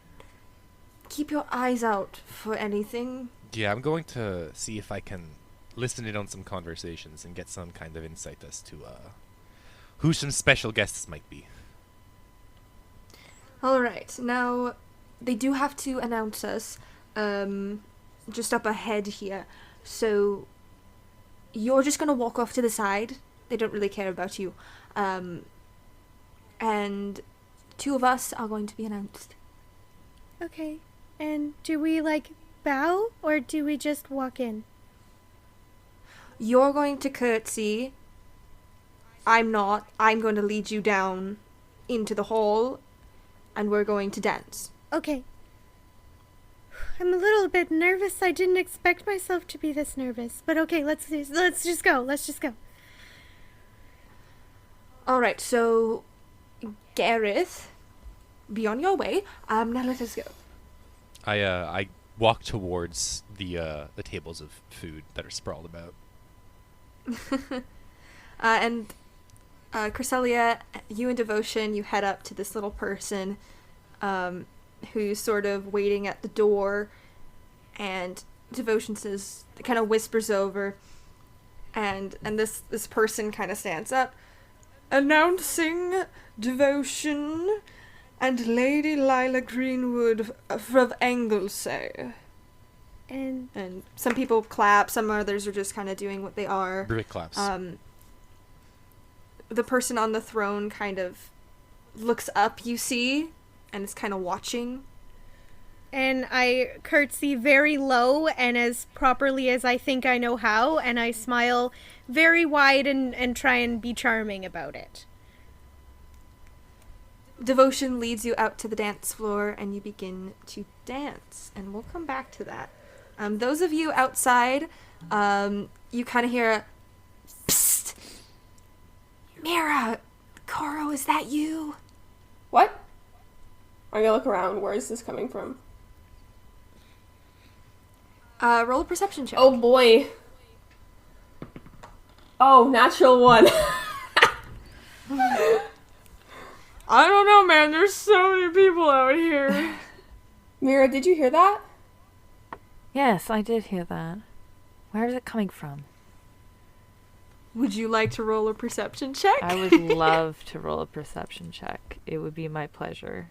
keep your eyes out for anything. Yeah, I'm going to see if I can listen in on some conversations and get some kind of insight as to who some special guests might be. All right. Now, they do have to announce us just up ahead here. So, you're just going to walk off to the side. They don't really care about you. And two of us are going to be announced. Okay. And do we, bow, or do we just walk in? You're going to curtsy. I'm not. I'm going to lead you down into the hall, and we're going to dance. Okay. I'm a little bit nervous. I didn't expect myself to be this nervous. But okay, let's just go. Let's just go. All right, so Gareth, be on your way. Now let us go. I walk towards the tables of food that are sprawled about. And Cresselia, you and Devotion, you head up to this little person who's sort of waiting at the door, and Devotion says, kind of whispers over, and this person kind of stands up. Announcing Devotion and Lady Lila Greenwood of Anglesey. And And some people clap, some others are just kind of doing what they are. Brick claps. The person on the throne kind of looks up, you see, and is kind of watching. And I curtsy very low and as properly as I think I know how, and I smile very wide and try and be charming about it. Devotion leads you out to the dance floor, and you begin to dance, and we'll come back to that. Those of you outside, you kind of hear a psst. Mira, Coro, is that you? What? I'm gonna look around. Where is this coming from? Roll a perception check. Oh boy. Oh, natural one. I don't know, man. There's so many people out here. Mira, did you hear that? Yes, I did hear that. Where is it coming from? Would you like to roll a perception check? I would love to roll a perception check. It would be my pleasure.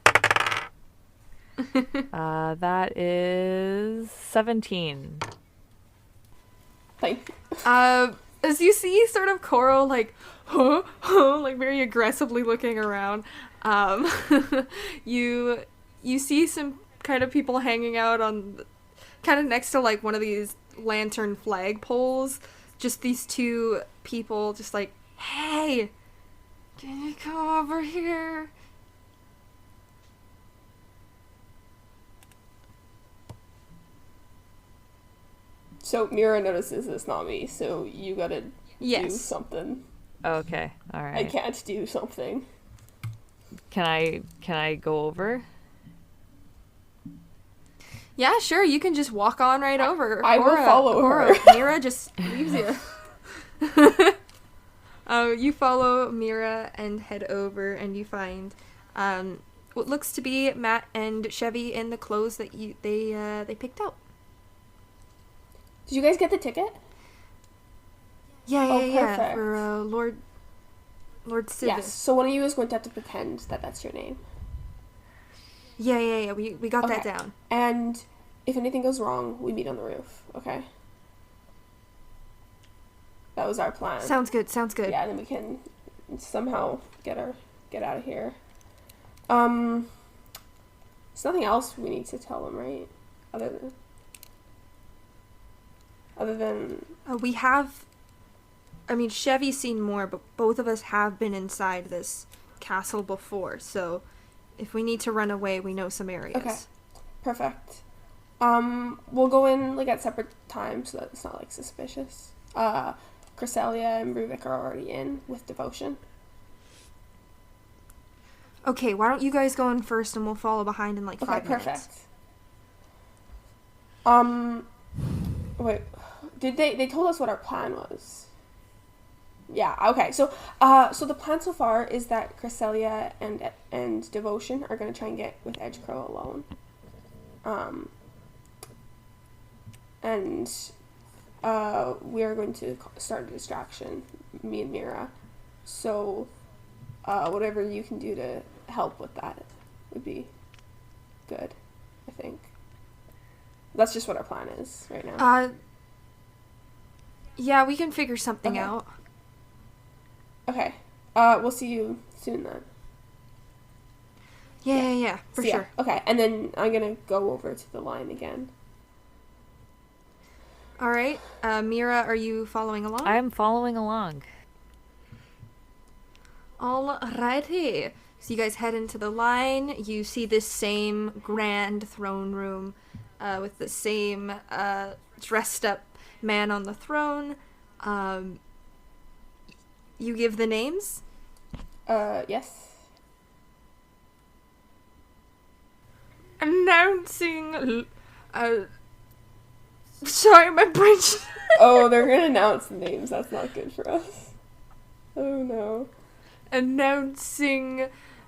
That is 17. Like, As you see sort of Coral like, like very aggressively looking around, you see some kind of people hanging out on kind of next to like one of these lantern flag poles. Just these two people just like, hey, can you come over here? so Mira notices it's not me, so you gotta do Yes. something. Okay, all I right. can't do something. Can I go over? Yeah, sure, you can just walk on right over. I will follow her. Mira just leaves you. You follow Mira and head over, and you find what looks to be Matt and Chevy in the clothes that they picked out. Did you guys get the ticket? Yeah, Oh, yeah, perfect. for Lord Civis. Yes. So one of you is going to have to pretend that that's your name. Yeah. We got that Okay. down. And if anything goes wrong, we meet on the roof. Okay. That was our plan. Sounds good. Yeah, then we can somehow get out of here. There's nothing else we need to tell them, right? Other than We have. I mean, Chevy's seen more, but both of us have been inside this castle before, so if we need to run away, we know some areas. Okay. Perfect. We'll go in like at separate times so that it's not like suspicious. Cresselia and Ruvik are already in with devotion. Okay, why don't you guys go in first and we'll follow behind in like 5 Okay, minutes. perfect. Wait, did they told us what our plan was? Yeah, okay. So the plan so far is that Cresselia and Devotion are going to try and get with Edgecrow alone. And we are going to start a distraction, me and Mira. So whatever you can do to help with that would be good, I think. That's just what our plan is right now. Yeah, we can figure something Okay. out. Okay. We'll see you soon then. Yeah, for See ya. sure. Okay, and then I'm gonna go over to the line again. All right, Mira, are you following along? I'm following along. Alrighty. So you guys head into the line. You see this same grand throne room with the same dressed up man on the throne. You give the names? Yes. Announcing... sorry, my brain... Oh, they're gonna announce the names. That's not good for us. Oh no. Announcing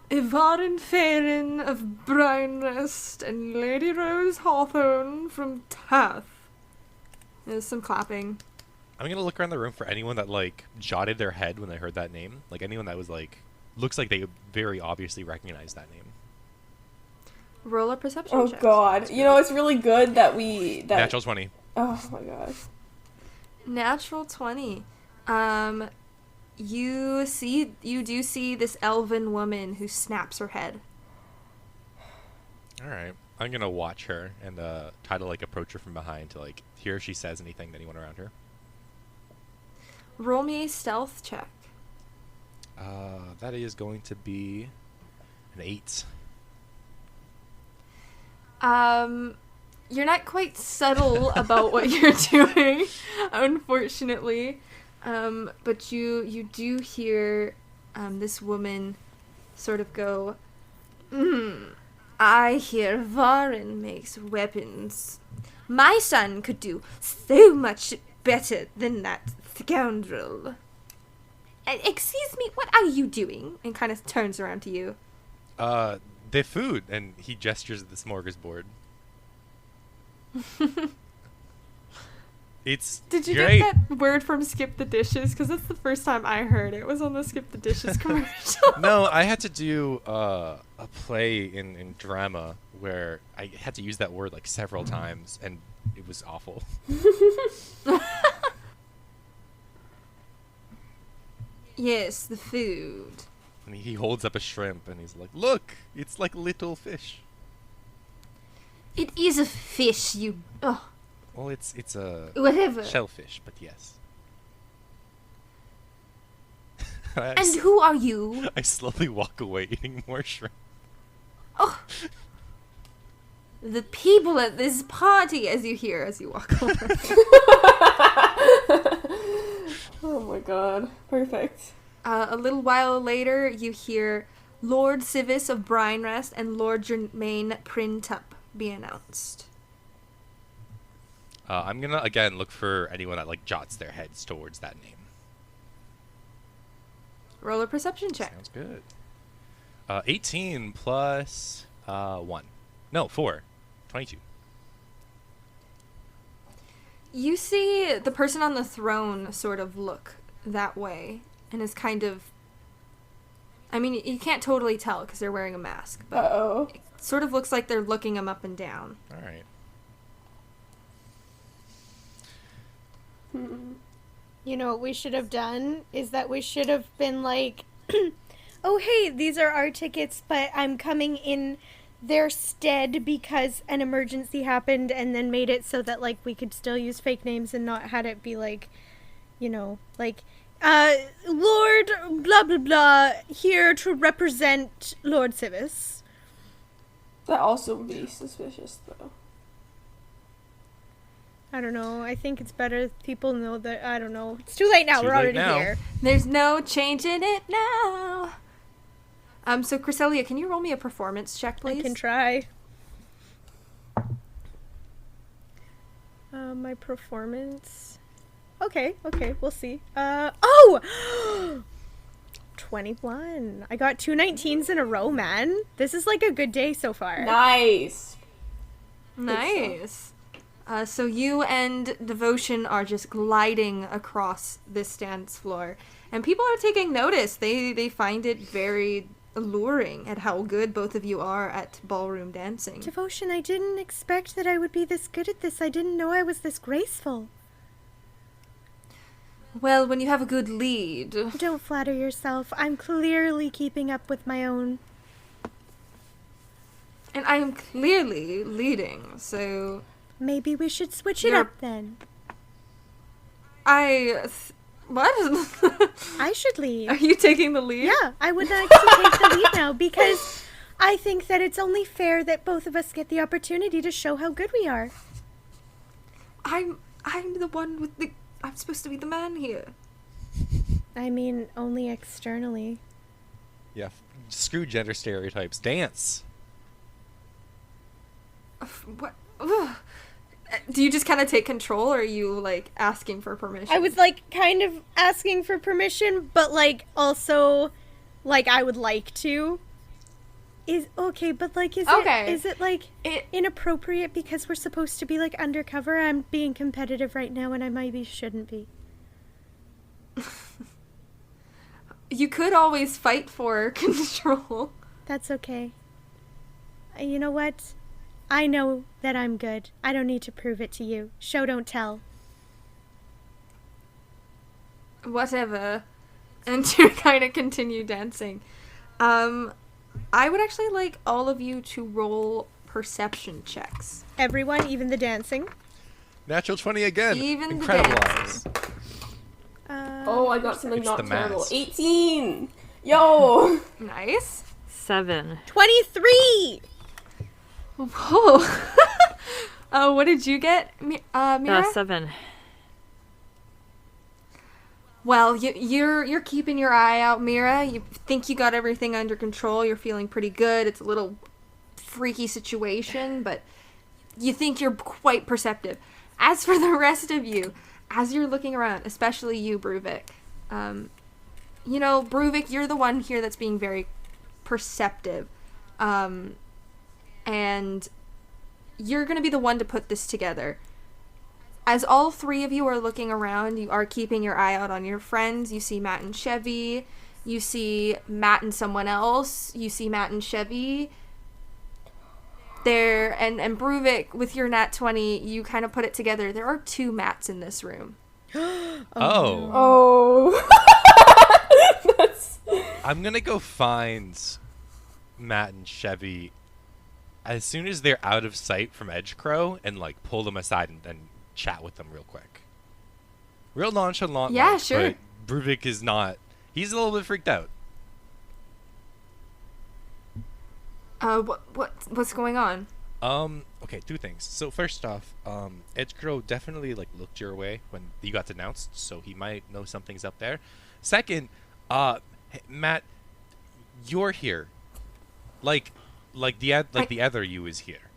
Yvonne Farron of Brownrest and Lady Rose Hawthorne from Tath. There's some clapping. I'm gonna look around the room for anyone that like jotted their head when they heard that name. Like anyone that was like looks like they very obviously recognize that name. Roll a perception Oh check. god. You know, it's really good that Natural 20. Oh my god. Natural 20. You do see this elven woman who snaps her head. All right. I'm gonna watch her and try to like approach her from behind to like hear if she says anything to anyone around her. Roll me a stealth check. That is going to be an 8. You're not quite subtle about what you're doing, unfortunately. But you do hear this woman sort of go, I hear Varin makes weapons. My son could do so much better than that scoundrel. Excuse me, what are you doing? And kind of turns around to you. The food, and he gestures at the smorgasbord. It's Did you great. get that word from Skip the Dishes? Because that's the first time I heard it. It was on the Skip the Dishes commercial. No, I had to do a play in drama where I had to use that word like several times, and it was awful. Yes, the food. And he holds up a shrimp, and he's like, "Look, it's like little fish." It is a fish, you... Oh, Well, it's a whatever. shellfish, but yes. And who are you? I slowly walk away, eating more shrimp. Oh. The people at this party, as you hear as you walk over. Oh my god. Perfect. A little while later, you hear Lord Civis of Brinerest and Lord Germain Printup be announced. I'm gonna again look for anyone that like jots their heads towards that name. Roll a perception check. Sounds good. 18 plus 1. No, 4. 22. You see the person on the throne sort of look that way and is kind of... I mean, you can't totally tell because they're wearing a mask, but Uh-oh. it sort of looks like they're looking him up and down. All right. You know what we should have done is that we should have been like, oh, hey, these are our tickets, but I'm coming in their stead because an emergency happened, and then made it so that, like, we could still use fake names and not had it be like, you know, like, Lord blah blah blah here to represent Lord Civis. That also would be suspicious, though. I don't know. I think it's better if people know that. I don't know. It's too late now. Too We're late already now. here. There's no changing it now. So Cresselia, can you roll me a performance check, please? I can try. My performance. Okay, we'll see. 21. I got 2 19s in a row, man. This is like a good day so far. Nice. Nice. So you and Devotion are just gliding across this dance floor, and people are taking notice. They find it very alluring at how good both of you are at ballroom dancing. Devotion, I didn't expect that I would be this good at this. I didn't know I was this graceful. Well, when you have a good lead. Don't flatter yourself. I'm clearly keeping up with my own. And I am clearly leading, so Maybe we should switch it You're- up then. what? I should lead. Are you taking the lead? Yeah, I would like to take the lead now because I think that it's only fair that both of us get the opportunity to show how good we are. I'm the one with the... I'm supposed to be the man here. I mean, only externally. Yeah. Screw gender stereotypes. Dance. What? Ugh. Do you just kind of take control, or are you, like, asking for permission? I was, like, kind of asking for permission, but, like, also, like, I would like to. Okay, but, like, is it, like, inappropriate because we're supposed to be, like, undercover? I'm being competitive right now, and I maybe shouldn't be. You could always fight for control. That's okay. You know what? I know that I'm good. I don't need to prove it to you. Show don't tell. Whatever. And to kind of continue dancing. I would actually like all of you to roll perception checks. Everyone, even the dancing. Natural 20 again. Even the Incredible dancing. eyes. Oh, I got something It's not the terrible. mask. 18! Yo! Nice. 7. 23! Whoa. What did you get, Mira? 7. Well, you're keeping your eye out, Mira. You think you got everything under control. You're feeling pretty good. It's a little freaky situation, but you think you're quite perceptive. As for the rest of you, as you're looking around, especially you, Bruvik, Bruvik, you're the one here that's being very perceptive. and you're going to be the one to put this together. As all three of you are looking around, you are keeping your eye out on your friends. You see Matt and Chevy. You see Matt and someone else. You see Matt and Chevy. There, and Bruvik, with your nat 20, you kind of put it together. There are 2 Matts in this room. Oh. That's... I'm gonna go find Matt and Chevy as soon as they're out of sight from Edgecrow and like pull them aside and chat with them real quick. Real nonchalant. Yeah, like, sure. But Bruvik is not. He's a little bit freaked out. What's going on? Okay, 2 things. So first off, Edgecrow definitely like looked your way when you got denounced, so he might know something's up there. Second, hey, Matt, you're here. Like the other you is here.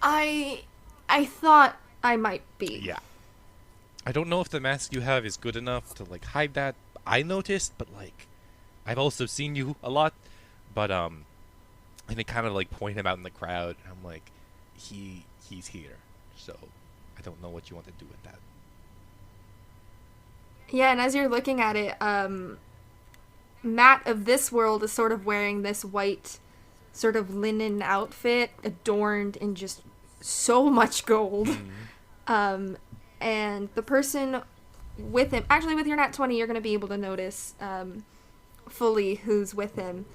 I thought I might be. Yeah. I don't know if the mask you have is good enough to like hide that. I noticed, but like I've also seen you a lot. But and it kind of like point him out in the crowd. And I'm like, he's here. So I don't know what you want to do with that. Yeah, and as you're looking at it, Matt of this world is sort of wearing this white sort of linen outfit adorned in just so much gold. And the person with him, actually with your nat 20, you're going to be able to notice fully who's with him.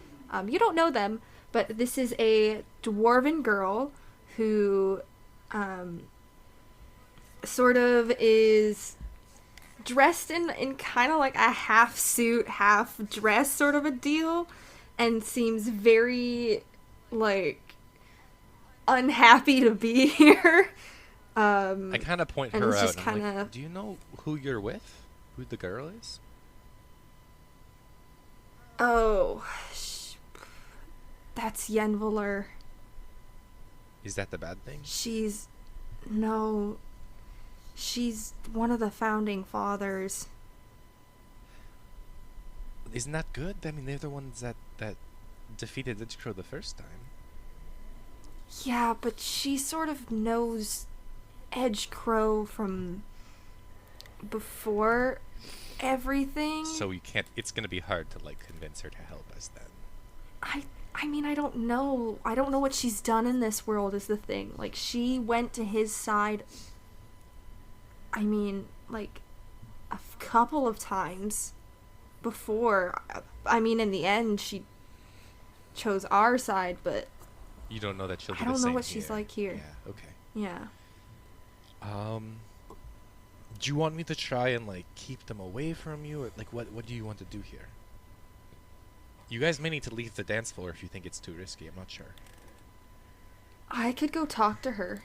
You don't know them, but this is a dwarven girl who sort of is dressed in kind of like a half suit, half dress sort of a deal, and seems very like unhappy to be here. I kind of point and her it's out. just And I'm like, kinda- do you know who you're with? Who the girl is? Oh, that's Yenveler. Is that the bad thing? She's one of the founding fathers. Isn't that good? I mean, they're the ones that defeated Edgecrow the first time. Yeah, but she sort of knows Edgecrow from before everything. So you can't. It's gonna be hard to like convince her to help us then. I mean, I don't know. I don't know what she's done in this world is the thing. Like, she went to his side, I mean, like, a couple of times before. I mean, in the end, she chose our side, but You don't know that she'll do I the don't know same what she's here. like here. Yeah. Okay. Yeah. Do you want me to try and like keep them away from you, or like what do you want to do here? You guys may need to leave the dance floor if you think it's too risky. I'm not sure. I could go talk to her.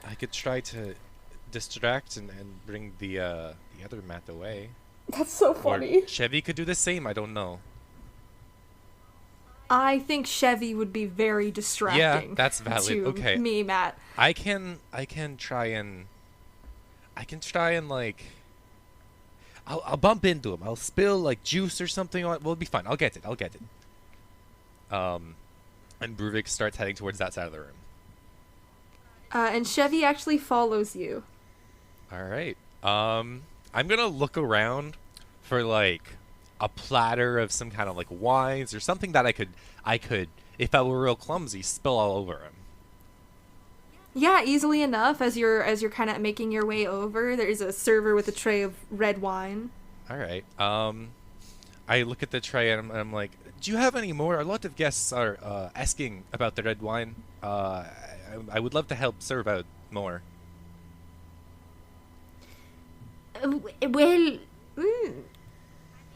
I could try to distract and bring the other Matt away. That's so funny. Or Chevy could do the same. I don't know. I think Chevy would be very distracting. Yeah, that's valid. To Okay. me, Matt. I can try and like I'll bump into him. I'll spill like juice or something on it. Well, it'll be fine. I'll get it. And Bruvik starts heading towards that side of the room. And Chevy actually follows you. All right. I'm gonna look around for like a platter of some kind of like wines or something that I could, if I were real clumsy, spill all over him. Yeah, easily enough. As you're kind of making your way over, there's a server with a tray of red wine. All right. I look at the tray and I'm like, do you have any more? A lot of guests are asking about the red wine. I would love to help serve out more. Well,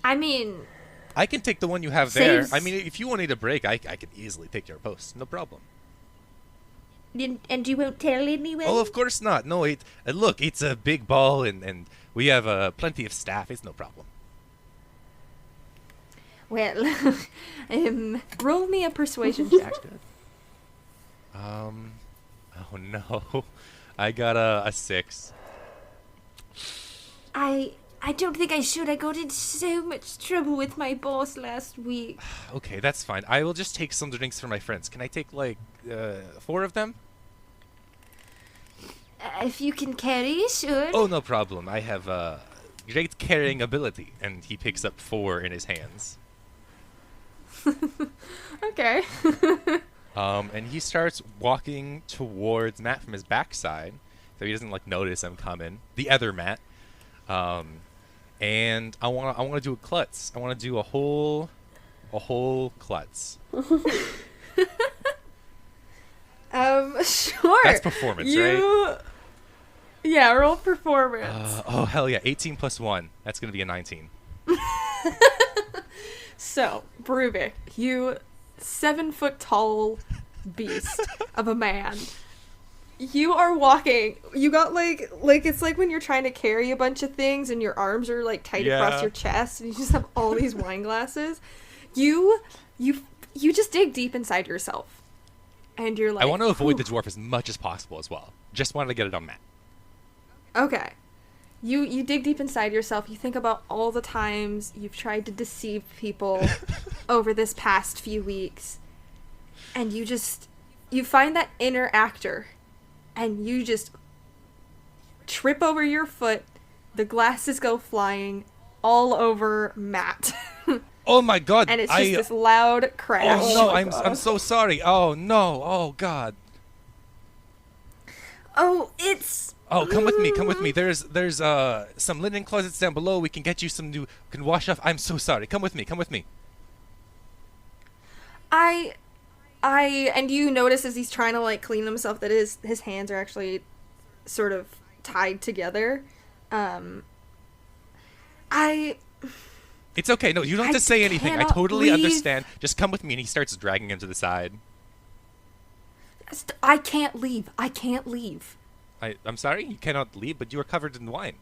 I mean, I can take the one you have there. Saves- I mean, if you wanted a break, I can easily take your post. No problem. and you won't tell anyone? Oh, of course not. No, look, it's a big ball and we have plenty of staff. It's no problem. Well, roll me a persuasion check. Oh no, I got a 6. I I don't think I should. I got into so much trouble with my boss last week. Okay, that's fine. I will just take some drinks for my friends. Can I take, like, 4 of them? If you can carry, sure. Oh, no problem. I have, great carrying ability. And he picks up 4 in his hands. Okay. And he starts walking towards Matt from his backside, so he doesn't, like, notice I'm coming. The other Matt. And I wanna do a klutz. I wanna do a whole klutz. Sure. That's performance, right? Yeah, roll performance. Oh, hell yeah. 18 plus 1. That's gonna be a 19. So, Bruvik, you 7-foot tall beast of a man. You are walking. You got like it's like when you're trying to carry a bunch of things and your arms are like tight across your chest and you just have all these wine glasses. You just dig deep inside yourself. And you're like, I want to avoid the "Whew." dwarf as much as possible as well. Just wanted to get it on Matt. Okay. You dig deep inside yourself. You think about all the times you've tried to deceive people over this past few weeks. And you find that inner actor. And you just trip over your foot. The glasses go flying all over Matt. Oh my god. And it's just this loud crash. Oh no, my I'm God. so sorry. Oh no. Oh god. Oh, it's... Oh, come with me. There's some linen closets down below. We can get you some new can wash off. I'm so sorry. Come with me. And you notice as he's trying to like clean himself that his hands are actually sort of tied together. It's okay. No, you don't have I to say anything. I cannot totally leave. understand. Just come with me. And he starts dragging him to the side. I can't leave. I'm sorry. You cannot leave, but you are covered in wine.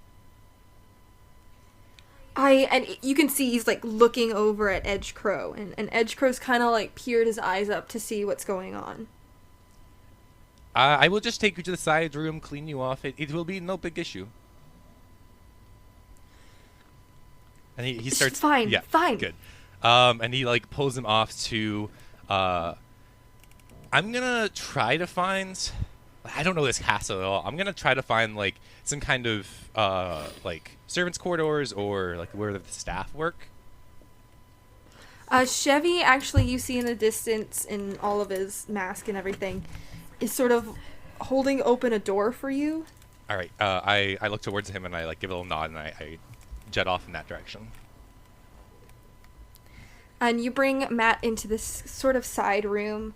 And you can see he's like looking over at Edge Crow, and Edge Crow's kind of like peered his eyes up to see what's going on. I will just take you to the side room, clean you off. It will be no big issue. And he starts... Fine, Yeah, fine. good. And he, like, pulls him off to... I'm gonna try to find... I don't know this castle at all. I'm gonna try to find, like, some kind of, like, servants' corridors or, like, where the staff work. Chevy, actually, you see in the distance, in all of his mask and everything, is sort of holding open a door for you. All right. I look towards him and I, like, give a little nod and I jet off in that direction. And you bring Matt into this sort of side room,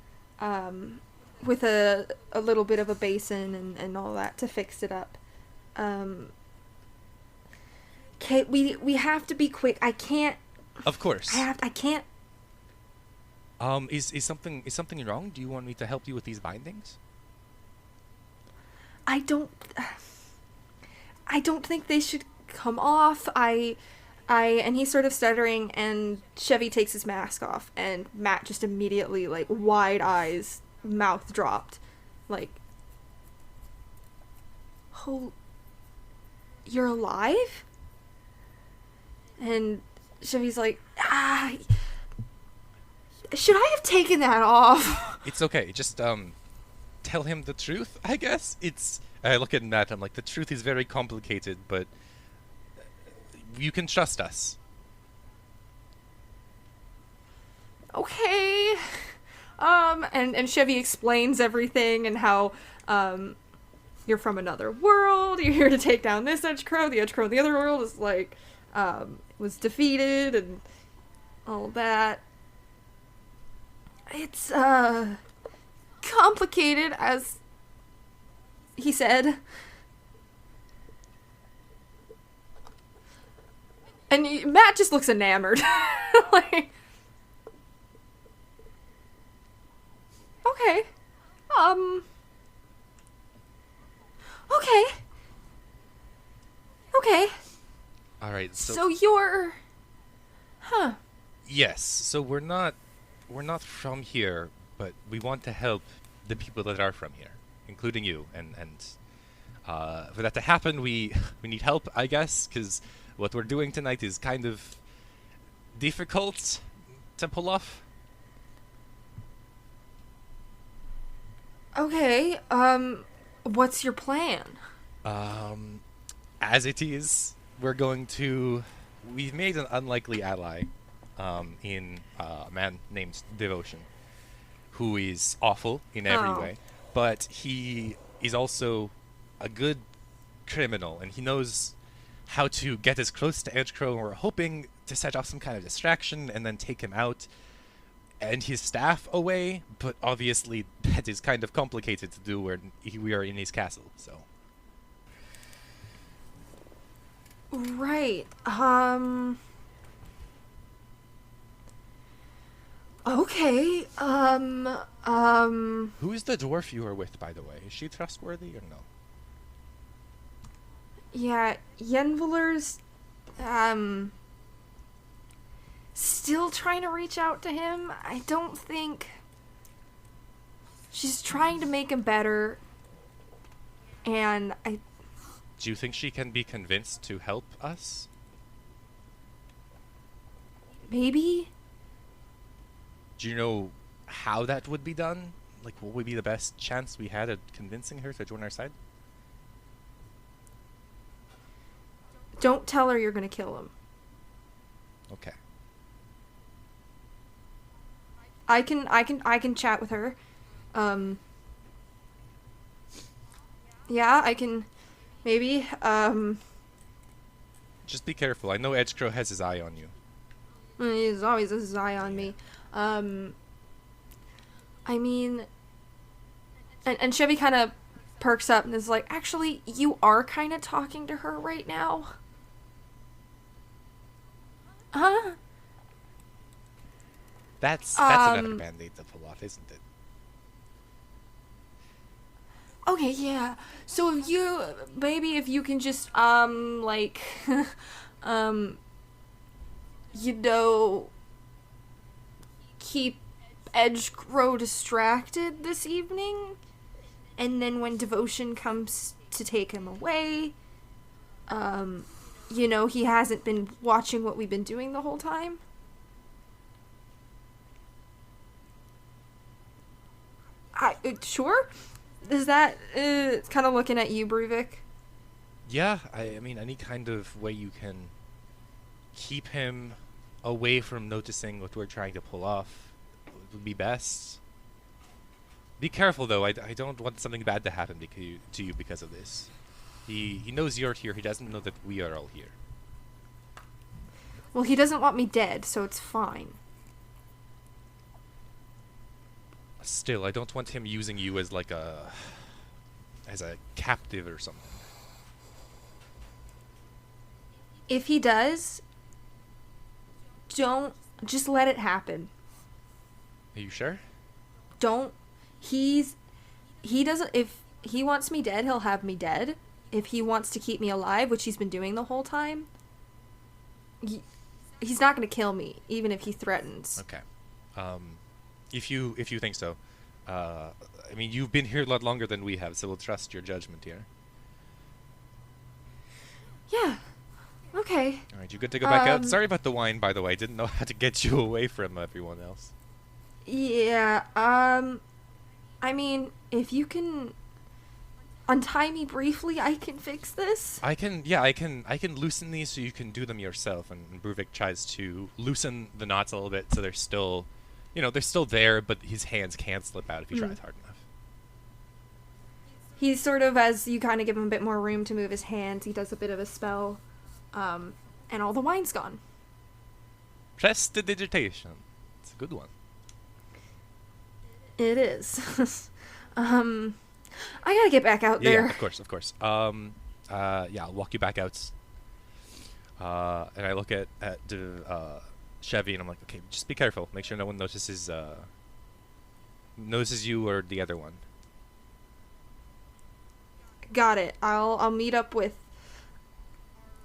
with a little bit of a basin and all that to fix it up. Okay, we have to be quick. I can't. Of course. I can't. Is something wrong? Do you want me to help you with these bindings? I don't think they should come off. And he's sort of stuttering, and Chevy takes his mask off, and Matt just immediately, like, wide eyes, mouth dropped, like, oh, you're alive? And Chevy's like, should I have taken that off? It's okay. Just tell him the truth, I guess. I look at Matt, I'm like, the truth is very complicated, but you can trust us. Okay. And Chevy explains everything and how, you're from another world, you're here to take down this Edge Crow, the Edge Crow in the other world is like, was defeated and all that. It's, complicated, as he said. And Matt just looks enamored. Like, okay. Okay. Okay. All right. So you're... Huh. Yes. So we're not from here, but we want to help the people that are from here, including you. And for that to happen, we need help, I guess, because what we're doing tonight is kind of difficult to pull off. Okay, what's your plan? As it is, we've made an unlikely ally in a man named Devotion, who is awful in every Oh. way, but he is also a good criminal, and he knows how to get as close to Edgecrow, and we're hoping to set off some kind of distraction and then take him out and his staff away, but obviously that is kind of complicated to do where we are in his castle, so... Right, okay, Who is the dwarf you are with, by the way? Is she trustworthy or no? yeah, Yenveler's, still trying to reach out to him. I don't think... She's trying to make him better, and Do you think she can be convinced to help us? maybe? Do you know how that would be done? Like, what would be the best chance we had at convincing her to join our side? Don't tell her you're gonna kill him. Okay. I can chat with her. Yeah, I can, maybe, Just be careful. I know Edgecrow has his eye on you. he's always has his eye on me. I mean, and Chevy kind of perks up and is like, actually, you are kind of talking to her right now. Huh? That's another Um, band-aid to pull off, isn't it? Okay, yeah. So if you can just, like, keep Edgecrow distracted this evening, and then when Devotion comes to take him away, he hasn't been watching what we've been doing the whole time. Sure? Is that, kind of looking at you, Bruvik? Yeah, I mean, any kind of way you can keep him away from noticing what we're trying to pull off would be best. Be careful, though. I don't want something bad to happen to you because of this. He knows you're here. He doesn't know that we are all here. Well, he doesn't want me dead, so it's fine. Still, I don't want him using you as like as a captive or something. If he does, don't just let it happen. Are you sure? Don't. He doesn't. If he wants me dead, he'll have me dead. If he wants to keep me alive, which he's been doing the whole time, he's not going to kill me, even if he threatens. Okay. If you think so, I mean, you've been here a lot longer than we have, so we'll trust your judgment here. Yeah. Okay. All right, you good to go back out? Um, Sorry about the wine, by the way. Didn't know how to get you away from everyone else. Yeah. I mean, if you can untie me briefly, I can fix this. I can loosen these so you can do them yourself. And Bruvik tries to loosen the knots a little bit so they're still, they're still there, but his hands can't slip out if he tries hard enough. He's sort of, as you kind of give him a bit more room to move his hands, he does a bit of a spell, and all the wine's gone. Prestidigitation. It's a good one. It is. I gotta get back out there. Yeah, of course. I'll walk you back out. And I look at Chevy and I'm like, okay, just be careful. Make sure no one notices you or the other one. Got it. I'll meet up with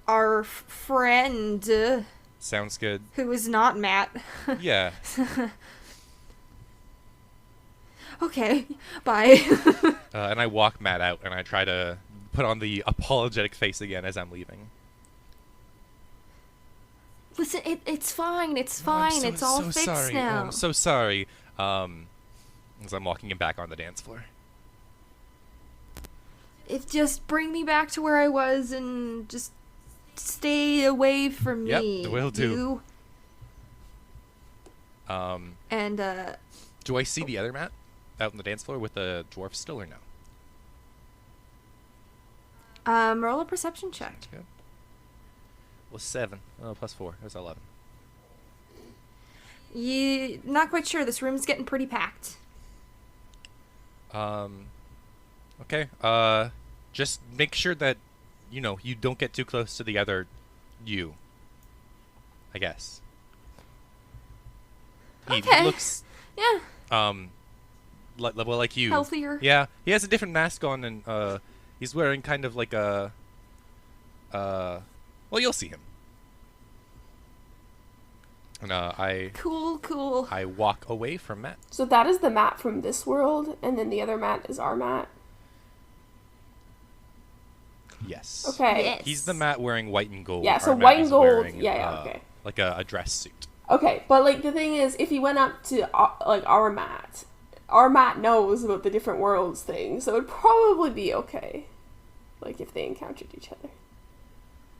our friend Sounds good. who is not Matt. Yeah. Okay. Bye. And I walk Matt out and I try to put on the apologetic face again as I'm leaving. Listen, it's fine. It's Oh, I'm fine. It's all fixed sorry. now. Oh, I'm so sorry. As I'm walking him back on the dance floor. Just bring me back to where I was and just stay away from me. Yep, will do. You. And Do I see the other Matt out on the dance floor with the dwarf still or no? roll a perception check. Good. Well, 7. Oh, plus 4. That's 11. You not quite sure. This room's getting pretty packed. Okay. Just make sure that, you don't get too close to the other you. I guess. He Okay. looks, Yeah. like you. Healthier. Yeah, he has a different mask on, and he's wearing kind of like a. Well, you'll see him. And Cool. I walk away from Matt. So that is the Matt from this world, and then the other Matt is our Matt. Yes. Okay. Yes. He's the Matt wearing white and gold. Yeah, so Our Matt white and is gold. wearing, Yeah, okay. Like a dress suit. Okay, but like the thing is, if he went up to like our Matt knows about the different worlds thing, so it'd probably be okay. Like if they encountered each other.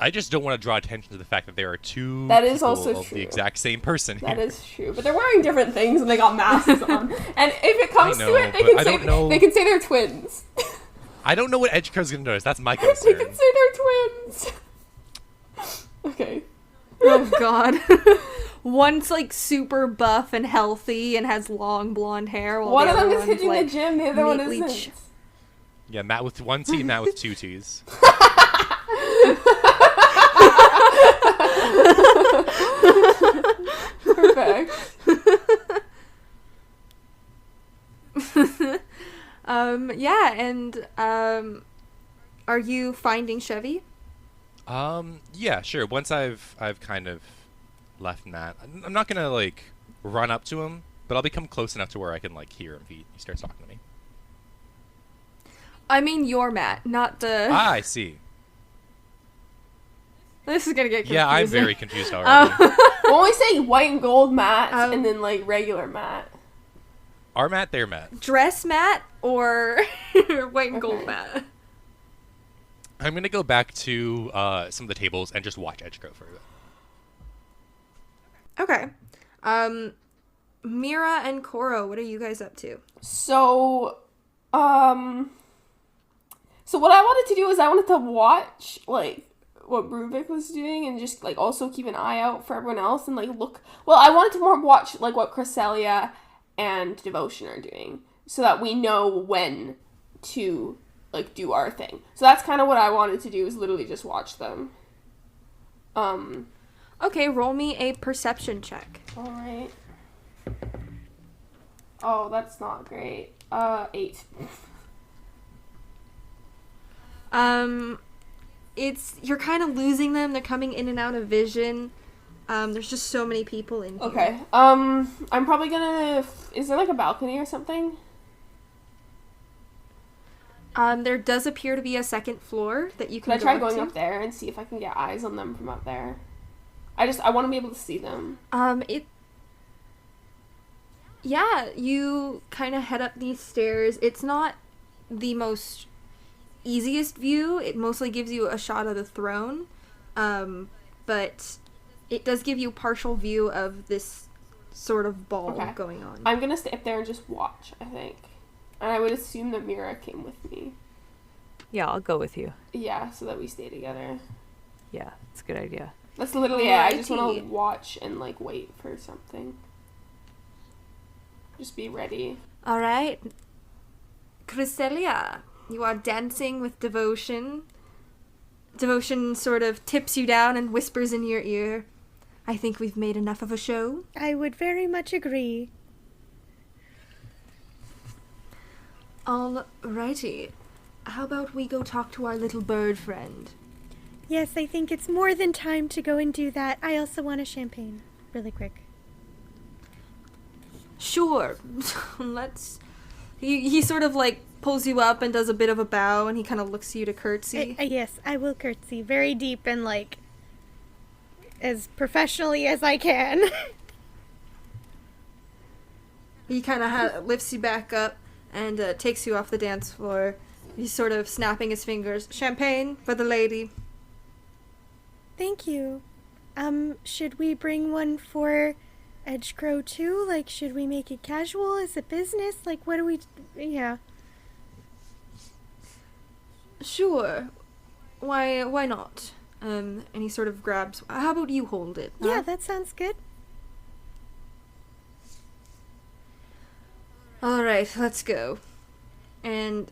I just don't want to draw attention to the fact that there are two That is people also of true. the exact same person That here. is true, but they're wearing different things and they got masks on. And if it comes I know, to it, they but can I say don't know- they can say they're twins. I don't know what Edgeco's gonna notice. That's my They concern. can say they're twins. Okay. Oh God. One's like super buff and healthy and has long blonde hair. While One the of them other is one's, hitting like, the gym, the other one neatly isn't. Yeah, Matt with one T, Matt with two T's. Perfect. Yeah, and are you finding Chevy? Yeah, sure. Once I've kind of left Matt, I'm not gonna like run up to him, but I'll become close enough to where I can like hear him if he starts talking to me. I mean your Matt, not the... Ah, I see. This is gonna get confusing. Yeah, I'm very confused already. When we say white and gold Matt Um, and then like regular Matt. Our Matt, their Matt. Dress Matt or white and gold Okay. Matt? I'm gonna go back to some of the tables and just watch Edgeco for a bit. Okay. Mira and Koro, what are you guys up to? So what I wanted to do is I wanted to watch like what Bruvik was doing and just like also keep an eye out for everyone else and like look. Well, I wanted to more watch like what Cresselia and Devotion are doing so that we know when to like do our thing. So that's kind of what I wanted to do, is literally just watch them. Okay, roll me a perception check. All right. Oh, that's not great. 8. You're kind of losing them. They're coming in and out of vision. There's just so many people in here. Okay. I'm probably gonna. Is there like a balcony or something? There does appear to be a second floor that you can Could I try go going to. up there and see if I can get eyes on them from up there? I want to be able to see them. Yeah, you kind of head up these stairs. It's not the most easiest view. It mostly gives you a shot of the throne. But it does give you a partial view of this sort of ball Okay. going on. I'm gonna stay up there and just watch, I think. And I would assume that Mira came with me. Yeah, I'll go with you. Yeah, so that we stay together. Yeah, it's a good idea. That's literally it. I just want Alrighty. to watch and like wait for something. Just be ready. All right. Cresselia, you are dancing with Devotion. Devotion sort of tips you down and whispers in your ear, I think we've made enough of a show. I would very much agree. Alrighty. How about we go talk to our little bird friend? Yes, I think it's more than time to go and do that. I also want a champagne. Really quick. Sure. Let's... He sort of, like, pulls you up and does a bit of a bow, and he kind of looks to you to curtsy. Yes, I will curtsy very deep and, like, as professionally as I can. He kind of lifts you back up and takes you off the dance floor. He's sort of snapping his fingers. Champagne for the lady. Thank you. Should we bring one for Edgecrow too? Like, should we make it casual? Is it business? Like, what do we... Yeah. Sure. Why not? And he sort of grabs... How about you hold it? Huh? Yeah, that sounds good. Alright, let's go. And...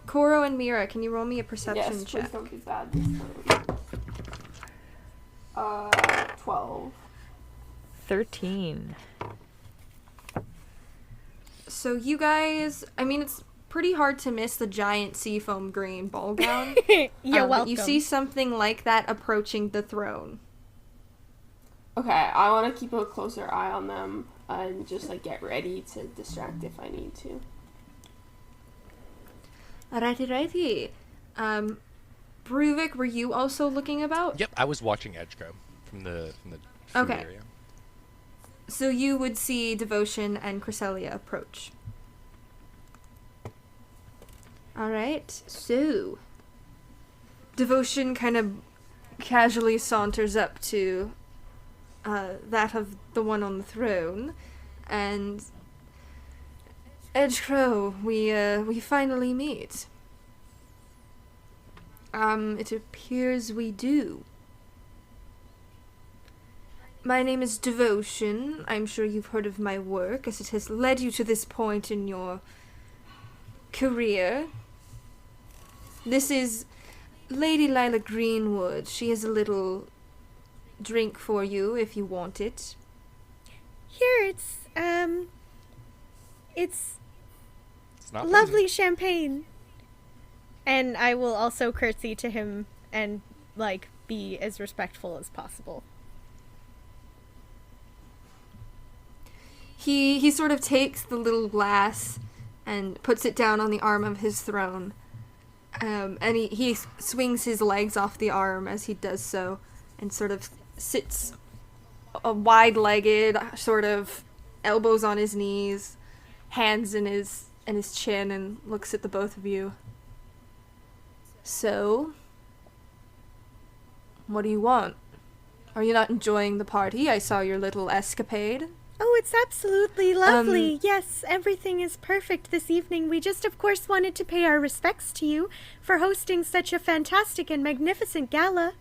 Koro and Mira, can you roll me a perception Yes, check? please don't be bad. 12. 13. So you guys... I mean, it's pretty hard to miss the giant seafoam green ball gown. You're but welcome. You see something like that approaching the throne. Okay, I want to keep a closer eye on them and just like get ready to distract if I need to. Righty. Bruvik, were you also looking about? Yep, I was watching Edgecrow from the food Okay. area. So you would see Devotion and Cresselia approach. Alright, so... Devotion kind of casually saunters up to that of the one on the throne, and... Edgecrow, we finally meet. It appears we do. My name is Devotion. I'm sure you've heard of my work, as it has led you to this point in your career. This is Lady Lila Greenwood. She has a little drink for you if you want it. Here, it's It's not lovely champagne. And I will also curtsy to him and, like, be as respectful as possible. He sort of takes the little glass and puts it down on the arm of his throne. And he swings his legs off the arm as he does so, and sort of sits wide-legged, sort of elbows on his knees, hands in his chin, and looks at the both of you. So, what do you want? Are you not enjoying the party? I saw your little escapade. Oh, it's absolutely lovely. Yes, everything is perfect this evening. We just, of course, wanted to pay our respects to you for hosting such a fantastic and magnificent gala.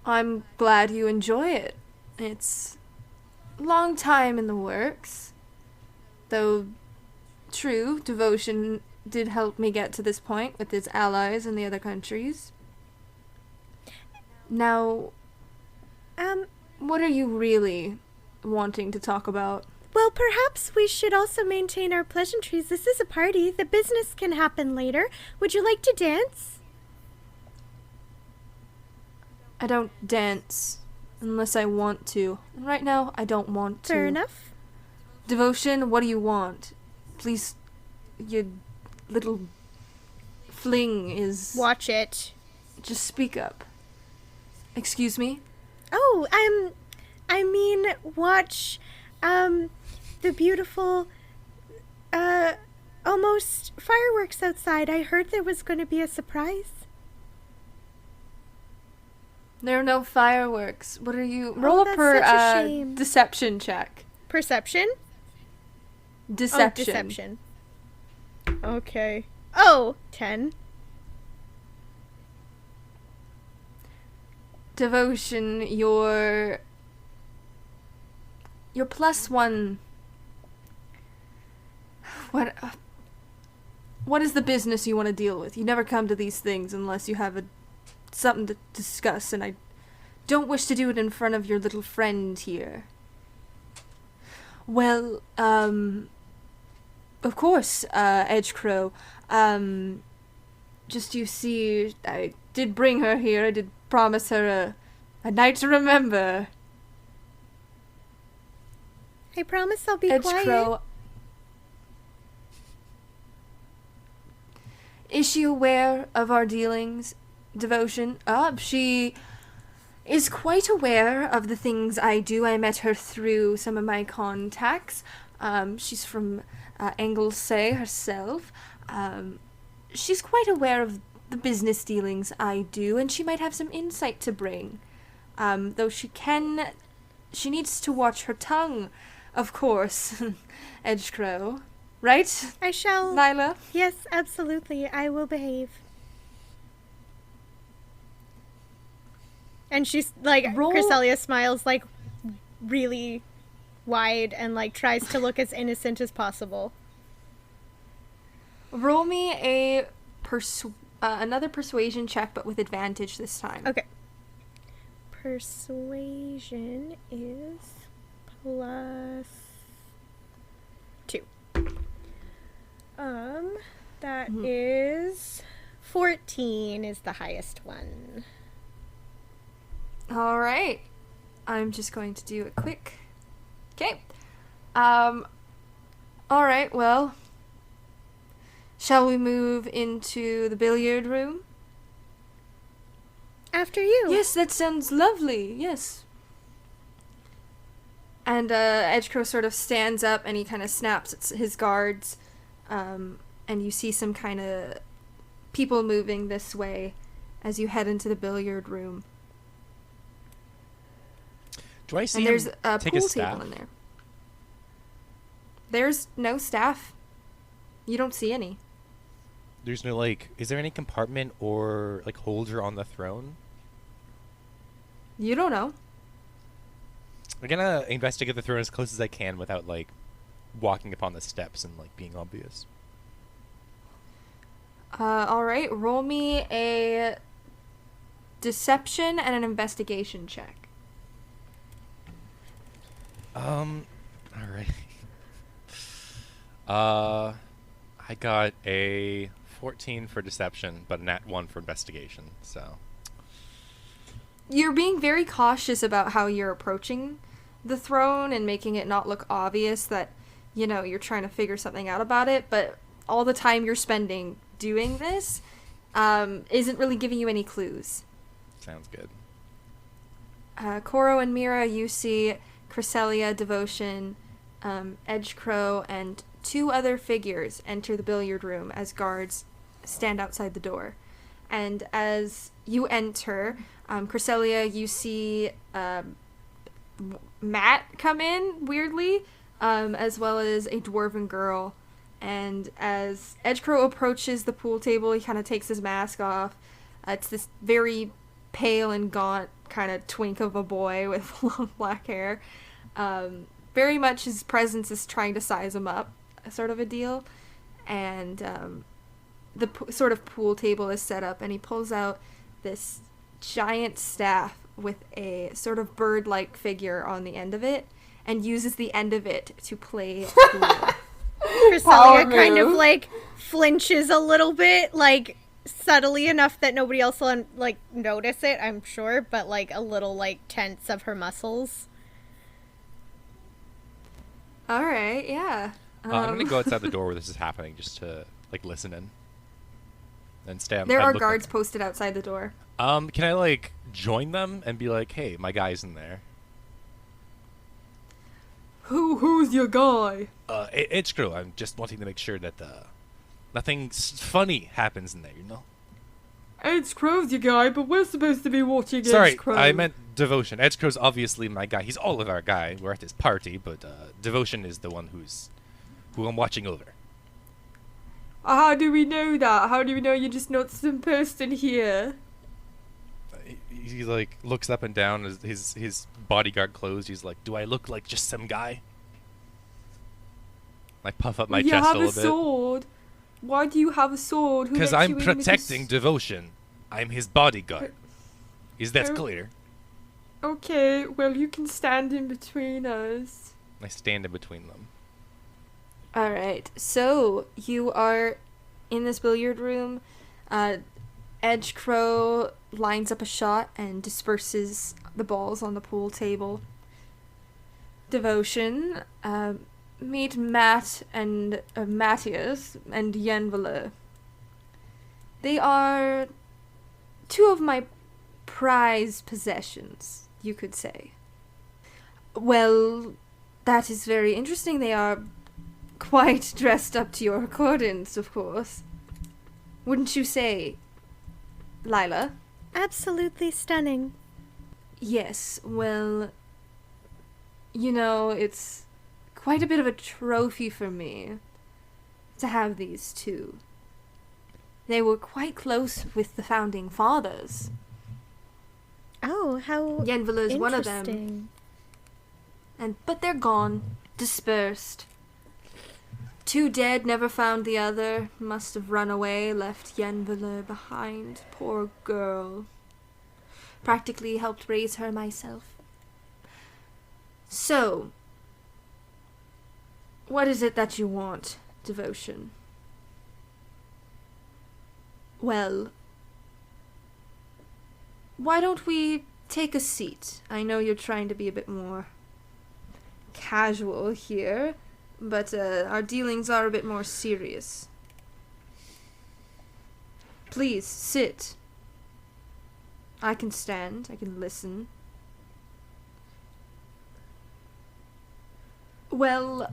I'm glad you enjoy it. It's a long time in the works. Though, true, Devotion did help me get to this point with its allies in the other countries. Now, what are you really wanting to talk about? Well, perhaps we should also maintain our pleasantries. This is a party. The business can happen later. Would you like to dance? I don't dance unless I want to. And right now, I don't want to. Fair enough. Devotion, what do you want? Please, your little fling is... Watch it. Just speak up. Excuse me? Oh, I mean, watch, the beautiful, almost fireworks outside. I heard there was going to be a surprise. There are no fireworks. What are you... Roll that's up her, such a shame. deception check. Perception? Deception. Oh, deception. Okay. Oh, 10. Devotion, your +1... What is the business you want to deal with? You never come to these things unless you have something to discuss, and I don't wish to do it in front of your little friend here. Well, of course, Edgecrow. Just you see, I did bring her here. I did promise her a night to remember. I promise I'll be Edgecrow. quiet. Is she aware of our dealings? Devotion. She is quite aware of the things I do. I met her through some of my contacts. She's from Anglesey herself. She's quite aware of the business dealings I do, and she might have some insight to bring. Though she needs to watch her tongue, of course, Edgecrow. Right, I shall. Lila? Yes, absolutely. I will behave. And she's like, Cresselia smiles like really wide and like tries to look as innocent as possible. Roll me another persuasion check, but with advantage this time. Okay. Persuasion is +2. That is 14 is the highest one. All right. I'm just going to do a quick. Okay. All right. Well, shall we move into the billiard room? After you. Yes, that sounds lovely. Yes. And Edgecrow sort of stands up and he kind of snaps at his guards. And you see some kind of people moving this way as you head into the billiard room. Do I see And there's him a take pool a staff? table in there. There's no staff. You don't see any. There's no, like, is there any compartment or, like, holder on the throne? You don't know. I'm gonna investigate the throne as close as I can without, like, walking upon the steps and, like, being obvious. Alright, roll me a deception and an investigation check. Alright. I got a 14 for deception, but a nat 1 for investigation, so. You're being very cautious about how you're approaching the throne and making it not look obvious that, you know, you're trying to figure something out about it, but all the time you're spending doing this isn't really giving you any clues. Sounds good. Koro and Mira, you see Cresselia, Devotion, Edgecrow, and 2 other figures enter the billiard room as guards stand outside the door. And as you enter, Cresselia, you see Matt come in, weirdly, as well as a dwarven girl. And as Edgecrow approaches the pool table, he kind of takes his mask off. It's this very pale and gaunt kind of twink of a boy with long black hair. Very much his presence is trying to size him up, sort of a deal. And the sort of pool table is set up, and he pulls out this giant staff with a sort of bird-like figure on the end of it, and uses the end of it to play pool. Cresselia kind of like flinches a little bit, like subtly enough that nobody else will like notice it, I'm sure, but like a little like tense of her muscles. All right, yeah. I'm gonna go outside the door where this is happening just to like listen in and stand. There and are look guards in. posted outside the door. Can I like join them and be like, hey, my guy's in there? Who's your guy? Edgecrow. I'm just wanting to make sure that nothing funny happens in there, you know? Edgecrow's your guy, but we're supposed to be watching Sorry, Edgecrow. I meant Devotion. Edgecrow's obviously my guy. He's all of our guy. We're at his party, but Devotion is the one who I'm watching over. How do we know that? How do we know you're just not some person here? He like looks up and down as his bodyguard closed. He's like, "Do I look like just some guy?" I puff up my You chest have a a little bit. sword. Why do you have a sword? Who Because let I'm you in with protecting this- Devotion. I'm his bodyguard. Is that Oh. clear? Okay, well you can stand in between us. I stand in between them. Alright, so you are in this billiard room. Edgecrow lines up a shot and disperses the balls on the pool table. Devotion, meet Matt and Matthias and Yenvela. They are two of my prized possessions, you could say. Well, that is very interesting. They are quite dressed up to your accordance, of course. Wouldn't you say, Lila? Absolutely stunning. Yes, well, you know, it's quite a bit of a trophy for me to have these two. They were quite close with the founding fathers. Oh, how Yenvela is one of them. interesting. But they're gone, dispersed. Two dead, never found the other. Must have run away, left Yenvela behind. Poor girl. Practically helped raise her myself. So, what is it that you want, Devotion? Well, why don't we take a seat? I know you're trying to be a bit more casual here, but our dealings are a bit more serious. Please, sit. I can stand. I can listen. Well,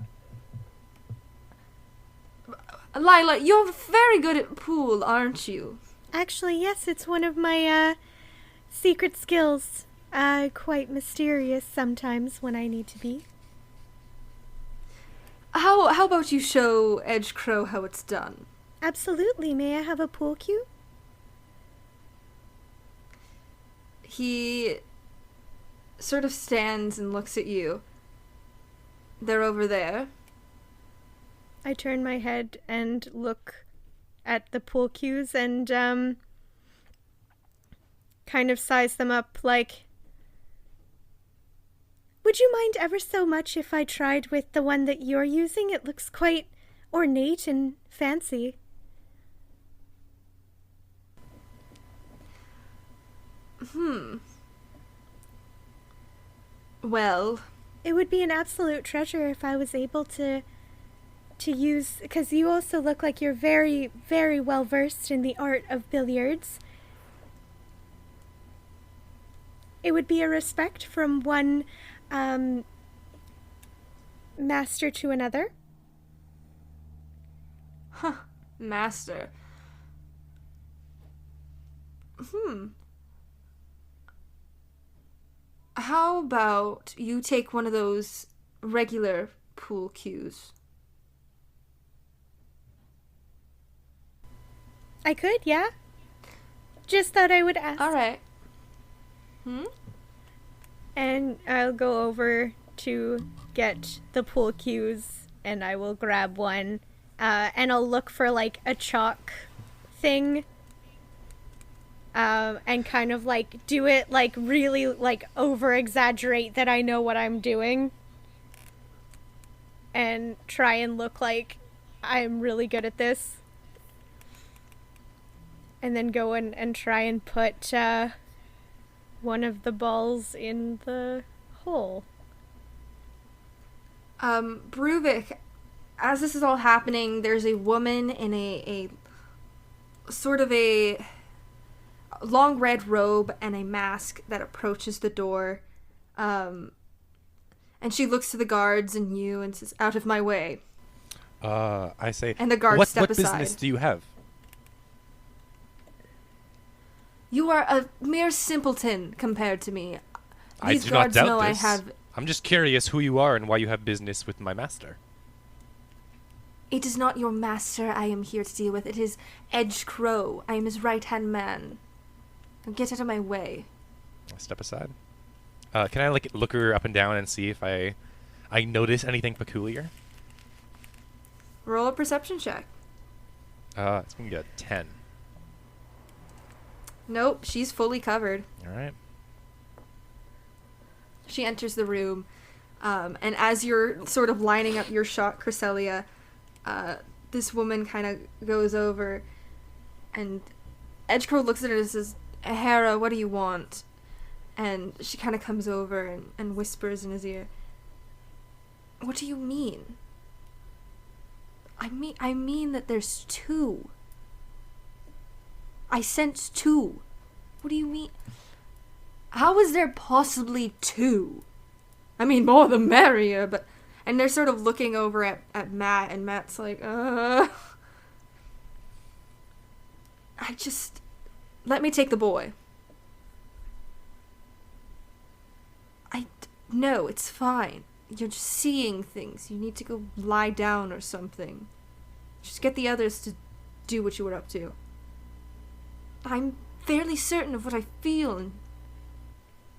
Lila, you're very good at pool, aren't you? Actually, yes, it's one of my secret skills. Quite mysterious sometimes when I need to be. How about you show Edge Crow how it's done? Absolutely. May I have a pool cue? He sort of stands and looks at you. They're over there. I turn my head and look at the pool cues and kind of size them up like, would you mind ever so much if I tried with the one that you're using? It looks quite ornate and fancy. Well, It would be an absolute treasure if I was able to use, because you also look like you're very, very well versed in the art of billiards. It would be a respect from one master to another. master. How about you take one of those regular pool cues? I could, yeah. Just thought I would ask. All right. And I'll go over to get the pool cues and I will grab one. And I'll look for like a chalk thing. And kind of like do it like really like over exaggerate that I know what I'm doing. And try and look like I'm really good at this. And then go and try and put one of the balls in the hole. Bruvik, as this is all happening, there's a woman in a sort of a long red robe and a mask that approaches the door. And she looks to the guards and you and says, "Out of my way." I say, And the guards step what aside. business do you have? You are a mere simpleton compared to me. I These do not guards doubt know this. I have... I'm just curious who you are and why you have business with my master. It is not your master I am here to deal with. It is Edge Crow. I am his right-hand man. Now get out of my way. I'll step aside. Can I like look her up and down and see if I notice anything peculiar? Roll a perception check. It's gonna be a 10. Nope, she's fully covered. All right. She enters the room, and as you're sort of lining up your shot, Cresselia, this woman kind of goes over, and Edgecrow looks at her and says, "Hera, what do you want?" And she kind of comes over and whispers in his ear, "What do you mean?" I mean that there's two. I sent two. What do you mean? How is there possibly two? I mean, more the merrier, but... And they're sort of looking over at Matt, and Matt's like, Let me take the boy. No, it's fine. You're just seeing things. You need to go lie down or something. Just get the others to do what you were up to. I'm fairly certain of what I feel, and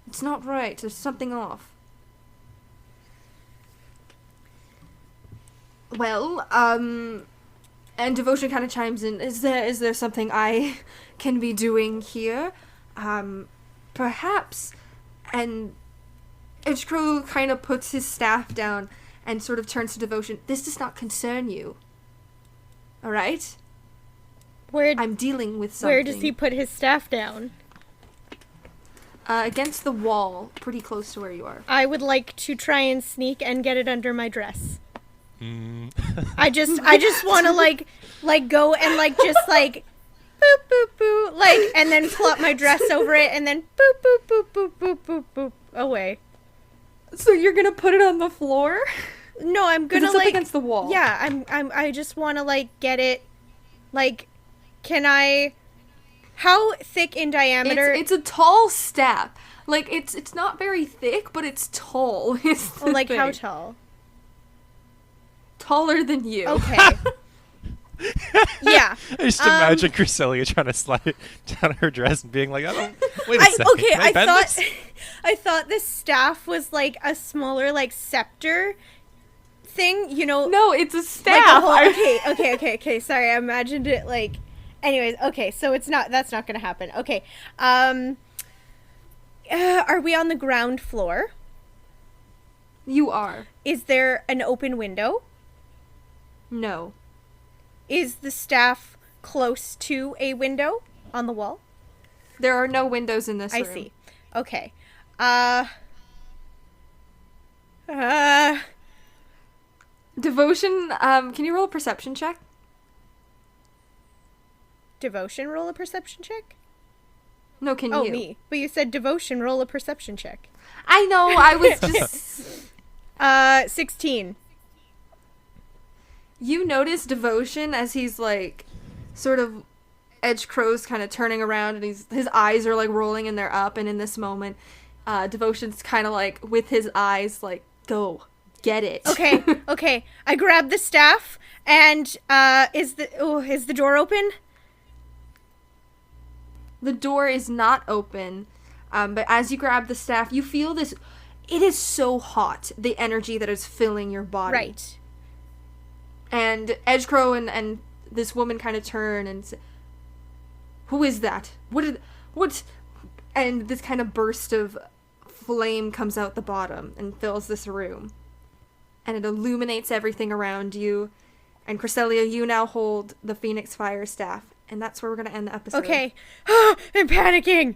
it's not right. There's something off. Well, and Devotion kind of chimes in. Is there something I can be doing here? Perhaps. And Edgecrow kind of puts his staff down and sort of turns to Devotion. This does not concern you. Alright? I'm dealing with something. Where does he put his staff down? Against the wall, pretty close to where you are. I would like to try and sneak and get it under my dress. I just want to like go and just boop boop boop and then plop my dress over it and then boop boop boop boop boop boop boop away. So you're gonna put it on the floor? No, I'm gonna it's up against the wall. Yeah, I just want to get it. Can I? How thick in diameter? It's a tall staff. It's not very thick, but it's tall. How tall? Taller than you. Okay. Yeah. I just imagine Cresselia trying to slide it down her dress and being like, wait a second. Okay, Can I bend this? I thought this staff was a smaller scepter thing, No, it's a staff. Okay. Sorry, I imagined it anyways, okay, so that's not gonna happen. Okay. Are we on the ground floor? You are. Is there an open window? No. Is the staff close to a window on the wall? There are no windows in this room. I see. Okay. Devotion, can you roll a perception check? Devotion, roll a perception check? No, can you? Oh, me. But you said Devotion, roll a perception check. I know, I was just... 16. You notice Devotion as he's sort of Edgecrow's kind of turning around and his eyes are rolling and they're up, and in this moment Devotion's kind of with his eyes go get it. Okay. I grab the staff and is the door open? The door is not open, but as you grab the staff you feel this. It is so hot, the energy that is filling your body. Right. And Edgecrow and this woman kind of turn and say, who is that? What? And this kind of burst of flame comes out the bottom and fills this room. And it illuminates everything around you. And Cresselia, you now hold the Phoenix Fire Staff. And that's where we're going to end the episode. Okay. I'm panicking.